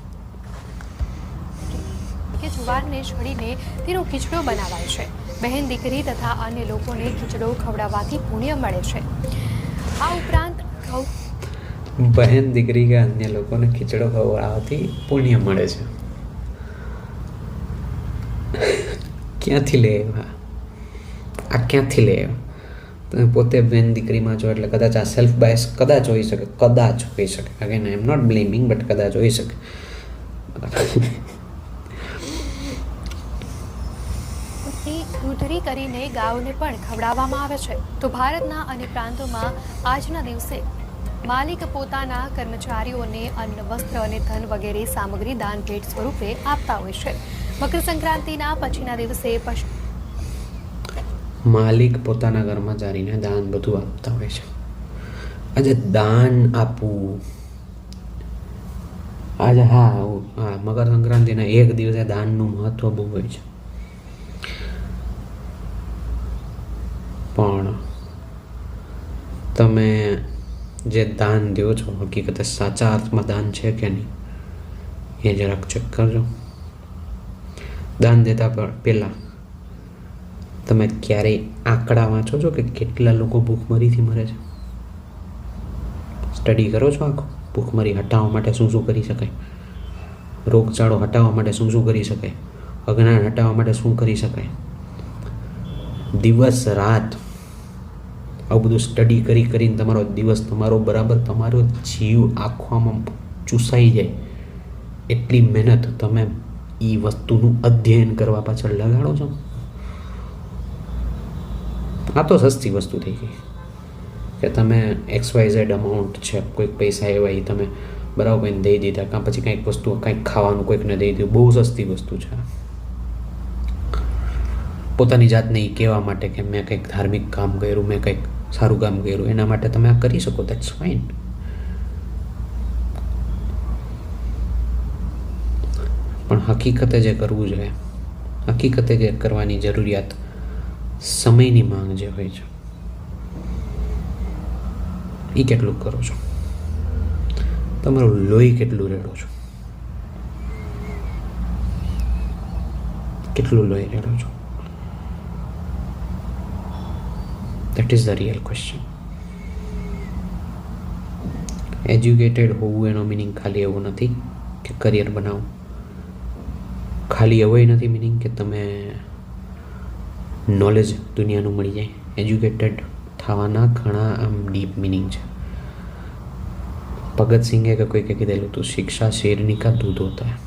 કે જુવારને છોડીને તેનો ખીચડો બનાવાય છે. બહેન દીકરી તથા અન્ય લોકોને ખીચડો ખવડાવવાથી પુણ્ય મળે છે. આ ઉપરાંત બહેન દીકરી કે અન્ય લોકોને ખીચડો ખવડાવવાથી પુણ્ય મળે છે. ક્યાંથી લે આ ક્યાંથી લે? તમે પોતે બેન દીકરીમાં છો એટલે કદાચ આ સેલ્ફ બાયસ કદાચ હોઈ શકે, again I am not blaming, but કદાચ હોઈ શકે. ઢૂંઢરી કરીને ગાયોને પણ ખવડાવવામાં આવે છે. તો ભારતના અનેક પ્રાંતોમાં આજના દિવસે માલિક પોતાના કર્મચારીઓને અન્ન, વસ્ત્ર અને ધન વગેરે સામગ્રી દાન ભેટ સ્વરૂપે આપતા હોય છે. મકર સંક્રાંતિના પછીના દિવસે માલિક પોતાના કર્મચારીને દાન બધું આપતા હોય છે. આજે દાન આપવું, આજે હા મકર સંક્રાંતિના એક દિવસે દાનનું મહત્વ બહુ હોય છે. પણ તમે જે દાન દો છો હકીકતે સાચા અર્થમાં દાન છે કે નહીં એ જરાક ચેક કરજો. દાન દેતા પહેલાં તમે ક્યારેય આંકડા વાંચો છો કે કેટલા લોકો ભૂખમરીથી મરે છે? સ્ટડી કરો છો આખો? ભૂખમરી હટાવવા માટે શું શું કરી શકાય, રોગચાળો હટાવવા માટે શું શું કરી શકાય, અજ્ઞાન હટાવવા માટે શું કરી શકાય, દિવસ રાત આવું બધું સ્ટડી કરીને તમારો દિવસ, તમારો જીવ આંખોમાં ચૂસાઈ જાય એટલી મહેનત તમે એ વસ્તુનું અધ્યયન કરવા પાછળ લગાડો છો. આ તો સસ્તી વસ્તુ થઈ ગઈ કે તમે XYZ અમાઉન્ટ છે, કોઈક પૈસા એવા એ તમે બરાબર કોઈને દઈ દીધા, કાં પછી કંઈક વસ્તુ કંઈક ખાવાનું કોઈકને દઈ દીધું. બહુ સસ્તી વસ્તુ છે. પોતાની જાતને એ કહેવા માટે કે મેં કંઈક ધાર્મિક કામ કર્યું, મેં કંઈક સારું કામ કર્યું, એના માટે તમે આ કરી શકો, દેટ્સ ફાઇન. પણ હકીકતે જે કરવું જોઈએ, હકીકતે જે કરવાની જરૂરિયાત, સમયની માંગ જે હોય છે એ કેટલું કરો છો? તમારું લોહી કેટલું રેડો છો? કેટલું લોહી રેડો છો? That is the real question. Educated હોવું એનો મિનિંગ ખાલી એવું નથી કે કરિયર બનાવો, ખાલી એવો નથી મિનિંગ કે તમે નોલેજ દુનિયાનું મળી જાય. એજ્યુકેટેડ થવાના ઘણા આમ ડીપ મિનિંગ છે. ભગતસિંહે કે કોઈકે કીધેલું હતું, શિક્ષા શેરની કા દૂધ હોતા હૈ,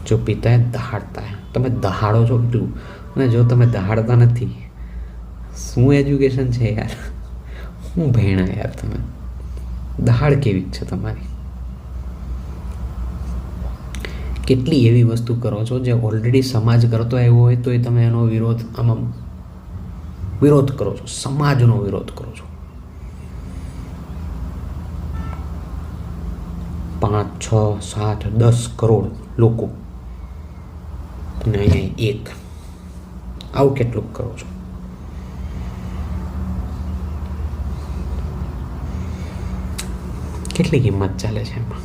જો પીતા હૈ દહાડતા હૈ. તમે દહાડો છો કેટલું? અને જો તમે દહાડતા નથી, શું એજ્યુકેશન છે યાર? હું ભણ્યા યાર? તમે દહાડ કેવી છે તમારી? કેટલી એવી વસ્તુ કરો છો જે ઓલરેડી સમાજ કરતો આવ્યો હોય તો તમે એનો વિરોધ કરો છો, સમાજનો વિરોધ કરો છો. 5, 6, 7, 10 કરોડ લોકો અને અહીંયા એક, આવું કેટલું કરો છો? કેટલી કિંમત ચાલે છે એમાં?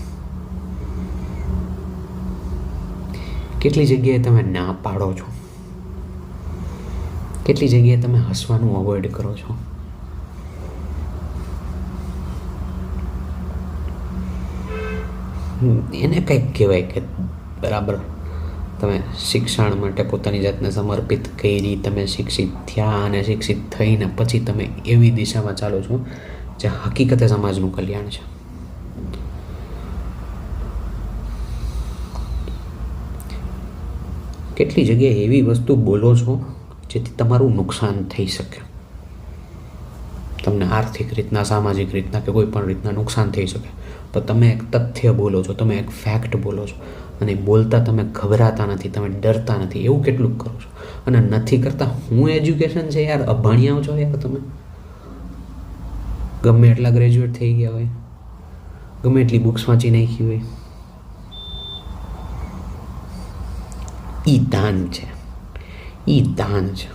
કેટલી જગ્યાએ તમે ના પાડો છો? કેટલી જગ્યાએ તમે હસવાનું અવોઇડ કરો છો? એને કંઈક કહેવાય કે બરાબર તમે શિક્ષણ માટે પોતાની જાતને સમર્પિત કરી, તમે શિક્ષિત થયા અને શિક્ષિત થઈને પછી તમે એવી દિશામાં ચાલો છો જે હકીકતે સમાજનું કલ્યાણ છે. કેટલી જગ્યાએ એવી વસ્તુ બોલો છો જેથી તમારું નુકસાન થઈ શકે, તમને આર્થિક રીતના, સામાજિક રીતના કે કોઈ પણ રીતના નુકસાન થઈ શકે, પણ તમે એક તથ્ય બોલો છો, તમે એક ફેક્ટ બોલો છો અને બોલતા તમે ગભરાતા નથી, તમે ડરતા નથી. એવું કેટલું કરો છો? અને નથી કરતા. હું એજ્યુકેશન છે યાર? અભણ્યા છો યાર તમે? ગમે એટલા ગ્રેજ્યુએટ થઈ ગયા હોય, ગમે એટલી બુક્સ વાંચી નાખી હોય, ઈ દાન છે, ઈ દાન છે.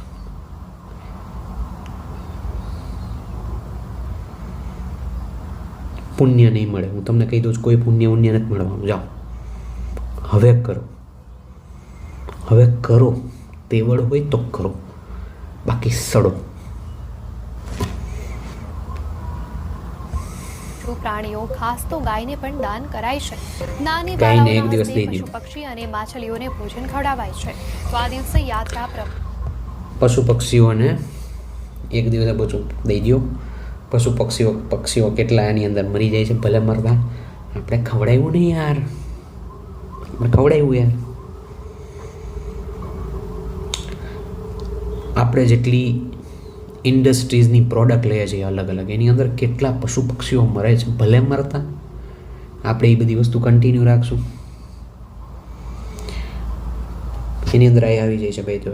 પુણ્ય નહીં મળે, હું તમને કહી દઉં છું, કોઈ પુણ્ય નથી મળવાનું. જાઓ હવે કરો, હવે કરો. તેવડ હોય તો કરો, બાકી સડો. પ્રાણીઓ, ખાસ તો ગાયને પણ દાન કરાય છે. નાની ગાયને એક દિવસ બાળાઓના દઈ હસ્તે દીધું. પશુ પક્ષી અને માછલીઓને ભોજન ખવડાવાય છે. તો આ દિવસે યાત્રા પશુ પક્ષીઓને એક દિવસે બધું દઈ દો. પશુ પક્ષીઓ કેટલા એની અંદર મરી જાય છે, ભલે મરતા. આપણે ખવડાવ્યું નહીં યાર, આપણે ખવડાવ્યું યાર. આપણે જેટલી ઇન્ડસ્ટ્રીઝની પ્રોડક્ટ લઈએ છીએ અલગ અલગ, એની અંદર કેટલા પશુ પક્ષીઓ મરે છે, ભલે મરતા. આપણે એ બધી વસ્તુ કન્ટિન્યુ રાખશું, એની અંદર આવી જાય છે ભાઈ. તો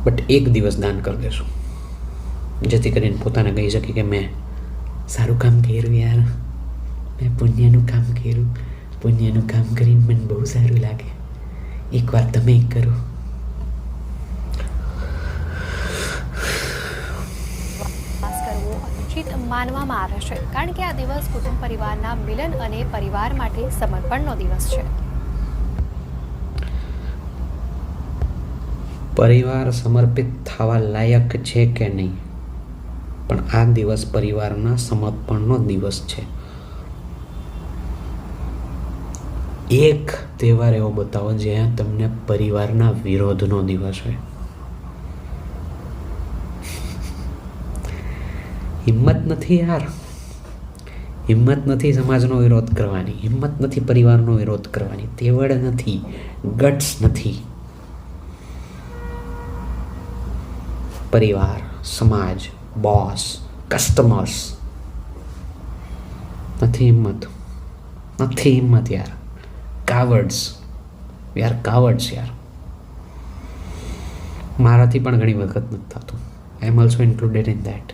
બટ એક દિવસ દાન કરી દેશું, જેથી કરીને પોતાને કહી શકે કે મેં સારું કામ કર્યું યાર, મેં પુણ્યનું કામ કર્યું, પુણ્યનું કામ કરીને મને બહુ સારું લાગે, એકવાર તમે કરો. માનવામાં આવે છે, કારણ કે આ દિવસ કુટુંબ પરિવારના મિલન અને પરિવાર માટે સમર્પણનો દિવસ છે. પરિવાર સમર્પિત થવા લાયક છે કે નહીં, પણ આ દિવસ પરિવારના સમર્પણનો દિવસ છે. એક તહેવાર એવો બતાવો જ્યાં તમને પરિવારના વિરોધનો દિવસ હોય. હિંમત નથી યાર, હિંમત નથી સમાજનો વિરોધ કરવાની, હિંમત નથી પરિવારનો વિરોધ કરવાની, તેવડ નથી, ગટ્સ નથી. પરિવાર, સમાજ, બોસ, કસ્ટમર્સ, નથી હિંમત, નથી હિંમત યાર. કાવર્ડ્સ, વી આર કાવર્ડ્સ યાર. મારાથી પણ ઘણી વખત નથી થતું. I am also included in that.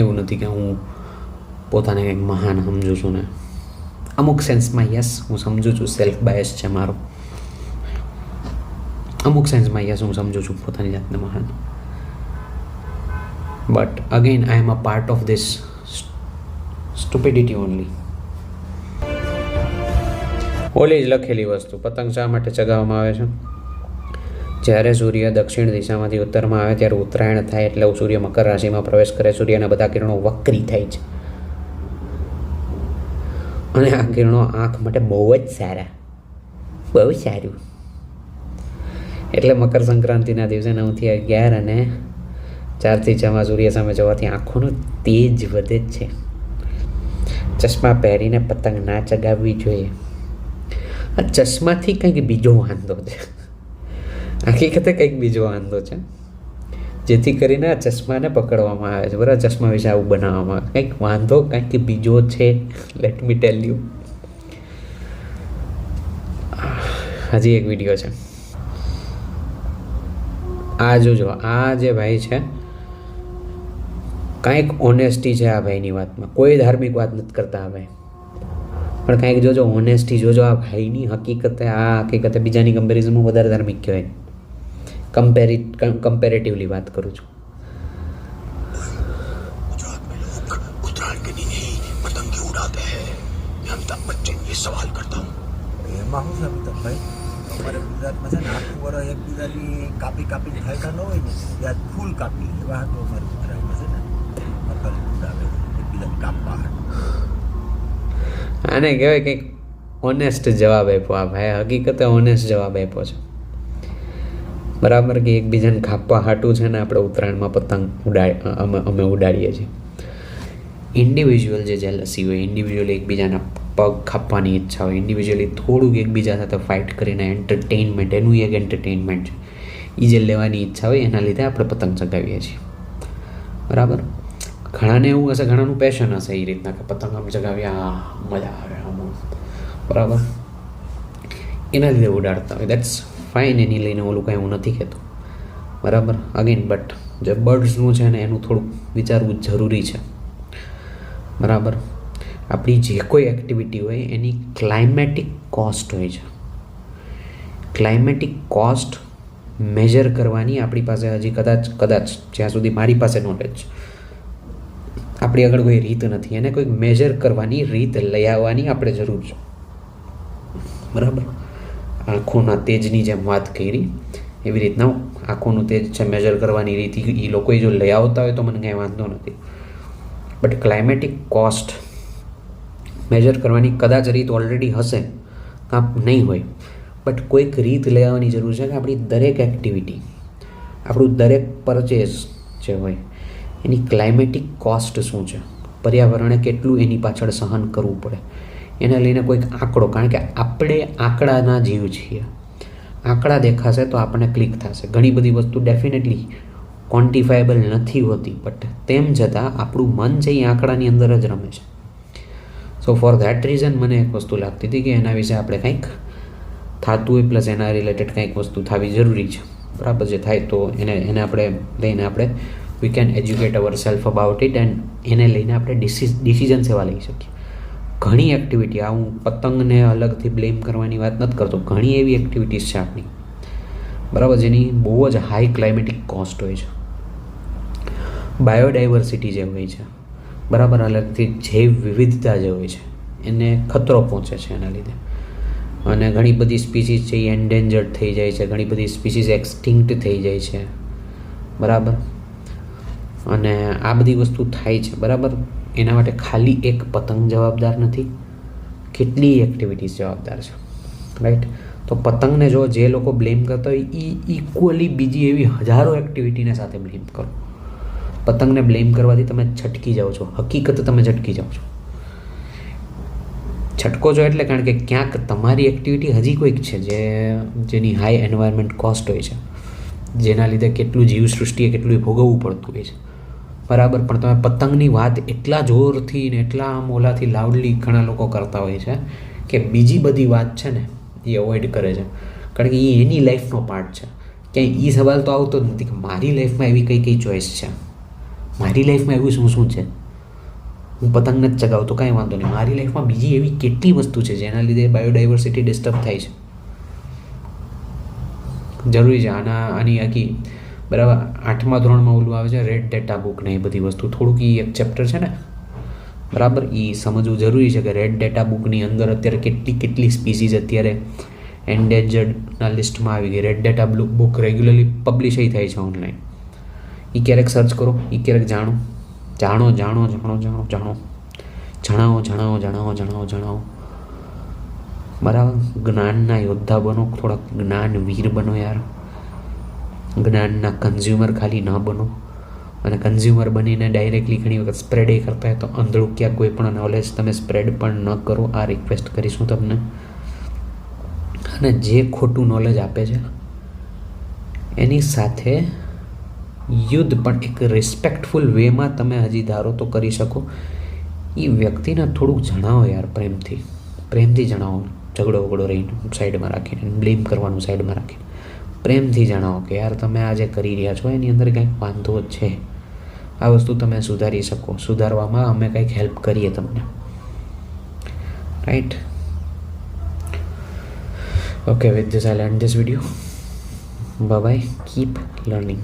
એવું નથી કે હું પોતાને કંઈક મહાન સમજું છું ને, અમુક સેન્સમાં યસ હું સમજું છું, સેલ્ફ બાયસ છે મારો. અમુક સેન્સમાં યસ હું સમજું છું પોતાની જાતને મહાન. But again I am a part of this stupidity only. ઓલી જ લખેલી વસ્તુ પતંગ શા માટે ચગાવવામાં આવે છે? જ્યારે સૂર્ય દક્ષિણ દિશામાંથી ઉત્તરમાં આવે ત્યારે ઉત્તરાયણ થાય, એટલે સૂર્ય મકર રાશિમાં પ્રવેશ કરે. સૂર્યના બધા કિરણો વક્રી થાય છે, અને આ કિરણો આંખ માટે બહુ જ સારા, બહુ સારું. એટલે મકર સંક્રાંતિના દિવસે 9 થી 11 અને 4 થી 6 સૂર્ય સામે જવાથી આંખોનો તેજ વધે છે. ચશ્મા પહેરીને પતંગ ના ચગાવવી જોઈએ. આ ચશ્માથી કંઈક બીજો વાંધો છે, હકીકતે કંઈક બીજો વાંધો છે, જેથી કરીને આ ચશ્માને પકડવામાં આવે છે. બરાબર, ચશ્મા વિશે આવું બનાવવામાં આવે, કંઈક વાંધો કંઈક બીજો છે. Let me tell you. હજી એક વિડીયો છે, આ જોજો. આ જે ભાઈ છે, કાંઈક ઓનેસ્ટી છે આ ભાઈની વાતમાં. કોઈ ધાર્મિક વાત નથી કરતા આ ભાઈ, પણ કાંઈક જોજો, ઓનેસ્ટી જોજો આ ભાઈની. હકીકતે બીજાની કમ્પેરિઝનમાં વધારે ધાર્મિક કહેવાય. कंपैरेटिवली बात करूँ छूँ. गुजरात में लोग उत्तरायण के दिन ही पतंग क्यों उड़ाते हैं? मैं अमिताभ बच्चन ये सवाल करता हूँ. એમાં શું છે અમિતાભભાઈ, અમારે ગુજરાતમાં છે ને આખું વર્ષ એકબીજાની કાપી ખાયકા ન હોય ને, ત્યાં ફૂલ કાપી એવા હાટો અમારે ગુજરાતમાં છે ને પતંગ ઉડાવે, એકબીજાને કાપવા હાટો. આને કહેવાય કંઈક ઓનેસ્ટ જવાબ આપ્યો આ ભાઈ. હકીકતે ઓનેસ્ટ જવાબ આપ્યો છે. બરાબર, કે એકબીજાને કાપવા હાટું છે ને આપણે ઉત્તરાયણમાં પતંગ અમે ઉડાડીએ છીએ. ઇન્ડિવિજ્યુઅલ જે જેલસી હોય, ઇન્ડિવિજ્યુઅલી એકબીજાના પગ કાપવાની ઈચ્છા હોય, ઇન્ડિવિજ્યુઅલી થોડુંક એકબીજા સાથે ફાઇટ કરીને એન્ટરટેનમેન્ટ, એનું એક એન્ટરટેનમેન્ટ છે, એ જે લેવાની ઈચ્છા હોય એના લીધે આપણે પતંગ ચગાવીએ છીએ. બરાબર, ઘણાને એવું હશે, ઘણાનું પેશન હશે એ રીતના કે પતંગ આમ ચગાવ્યા મજા આવે આમ. બરાબર, એના લીધે ઉડાડતા હોય. દેટ્સ ફાઇન, એની લઈને ઓલું કાંઈ હું નથી કહેતો. બરાબર, અગેન બટ જે બર્ડ્સનું છે ને એનું થોડુંક વિચારવું જરૂરી છે. બરાબર, આપણી જે કોઈ એક્ટિવિટી હોય એની ક્લાઇમેટિક કોસ્ટ હોય છે. ક્લાઇમેટિક કોસ્ટ મેજર કરવાની આપણી પાસે હજી કદાચ જ્યાં સુધી મારી પાસે નોલેજ, આપણી આગળ કોઈ રીત નથી. એને કોઈક મેજર કરવાની રીત લઈ આવવાની આપણે જરૂર છે. બરાબર, આંખોના તેજની જેમ વાત કરી એવી રીતના આંખોનું તેજ છે મેજર કરવાની રીત એ લોકોએ જો લઈ આવતા હોય તો મને કાંઈ વાંધો નથી. બટ ક્લાઇમેટિક કોસ્ટ મેજર કરવાની કદાચ રીત ઓલરેડી હશે કાં નહીં હોય, બટ કોઈક રીત લઈ આવવાની જરૂર છે કે આપણી દરેક એક્ટિવિટી, આપણું દરેક પરચેઝ જે હોય એની ક્લાઇમેટિક કોસ્ટ શું છે, પર્યાવરણે કેટલું એની પાછળ સહન કરવું પડે, એને લઈને કોઈક આંકડો. કારણ કે આપણે આંકડાના જીવ છીએ. આંકડા દેખાશે તો આપણને ક્લિક થશે. ઘણી બધી વસ્તુ ડેફિનેટલી ક્વોન્ટિફાયેબલ નથી હોતી, બટ તેમ છતાં આપણું મન છે એ આંકડાની અંદર જ રમે છે. સો ફોર ધેટ રીઝન મને એક વસ્તુ લાગતી હતી કે એના વિશે આપણે કંઈક થતું હોય, પ્લસ એના રિલેટેડ કંઈક વસ્તુ થવી જરૂરી છે. બરાબર, જે થાય તો એને આપણે લઈને આપણે we can educate our self about it, and એને લઈને આપણે ડિસિઝન્સ એવા લઈ શકીએ. ઘણી એક્ટિવિટી, આ હું પતંગને અલગથી બ્લેમ કરવાની વાત નથી કરતો, ઘણી એવી એક્ટિવિટીઝ છે આપણી, બરાબર, જેની બહુ જ હાઈ ક્લાઇમેટિક કોસ્ટ હોય છે. બાયોડાયવર્સિટી જે હોય છે, બરાબર, અલગથી જૈવ વિવિધતા જે હોય છે એને ખતરો પહોંચે છે એના લીધે. અને ઘણી બધી સ્પીસીઝ છે એ એન્ડેન્જર્ડ થઈ જાય છે, ઘણી બધી સ્પીસીઝ એક્સટિંક્ટ થઈ જાય છે, બરાબર. અને આ બધી વસ્તુ થાય છે, બરાબર. એના માટે ખાલી એક પતંગ જવાબદાર નથી, કેટલી એક્ટિવિટીઝ જવાબદાર છે, રાઈટ. તો પતંગને જો જે લોકો બ્લેમ કરતા હોય એ ઇક્વલી બીજી એવી હજારો એક્ટિવિટીને સાથે બ્લેમ કરો. પતંગને બ્લેમ કરવાથી તમે છટકી જાઓ છો, હકીકત તમે છટકી જાઓ છો. છટકો છો એટલે કારણ કે ક્યાંક તમારી એક્ટિવિટી હજી કોઈક છે જેની હાઈ એન્વાયરમેન્ટ કોસ્ટ હોય છે, જેના લીધે કેટલું જીવસૃષ્ટિએ કેટલું ભોગવવું પડતું હોય છે, બરાબર. પણ તમે પતંગની વાત એટલા જોરથી ને એટલા મોલાથી લાઉડલી ઘણા લોકો કરતા હોય છે કે બીજી બધી વાત છે ને એ અવોઇડ કરે છે, કારણ કે એ એની લાઈફનો પાર્ટ છે. ક્યાંય એ સવાલ તો આવતો જ નથી કે મારી લાઈફમાં એવી કઈ ચોઈસ છે, મારી લાઈફમાં એવું શું છે, હું પતંગ નથી ચગાવતો, કાંઈ વાંધો નહીં, મારી લાઈફમાં બીજી એવી કેટલી વસ્તુ છે જેના લીધે બાયોડાયવર્સિટી ડિસ્ટર્બ થાય છે. જરૂરી છે આની આખી, બરાબર. 8મા ધોરણમાં ઓલું આવે છે રેડ ડેટા બુક ને એ બધી વસ્તુ, થોડુંક એ એક ચેપ્ટર છે ને, બરાબર, એ સમજવું જરૂરી છે કે રેડ ડેટા બુકની અંદર અત્યારે કેટલી સ્પીસીઝ અત્યારે એન્ડેન્જર્ડના લિસ્ટમાં આવી ગઈ. Red data book regularly publish થાય છે ઓનલાઈન. એ ક્યારેક સર્ચ કરો, એ ક્યારેક જણાવો, બરાબર. જ્ઞાનના યોદ્ધા બનો, થોડાક જ્ઞાનવીર બનો યાર. જ્ઞાનના કન્ઝ્યુમર ખાલી ન બનો, અને કન્ઝ્યુમર બનીને ડાયરેક્ટલી ઘણી વખત સ્પ્રેડ એ કરતા હોય તો અંધળું ક્યાંક કોઈ પણ નોલેજ તમે સ્પ્રેડ પણ ન કરો. આ રિક્વેસ્ટ કરીશું તમને. અને જે ખોટું નોલેજ આપે છે એની સાથે યુદ્ધ પણ એક રિસ્પેક્ટફુલ વેમાં તમે હજી ધારો તો કરી શકો. એ વ્યક્તિને થોડુંક જણાવો યાર, પ્રેમથી જણાવો. ઝઘડો વગડો રહીને સાઈડમાં રાખીને, બ્લેમ કરવાનું સાઈડમાં રાખીને પ્રેમથી જણાવો કે યાર તમે આ જે કરી રહ્યા છો એની અંદર કંઈક વાંધો છે, આ વસ્તુ તમે સુધારી શકો, સુધારવામાં અમે કંઈક હેલ્પ કરીએ તમને, right. Okay, with this I'll end this video. Bye bye, keep learning.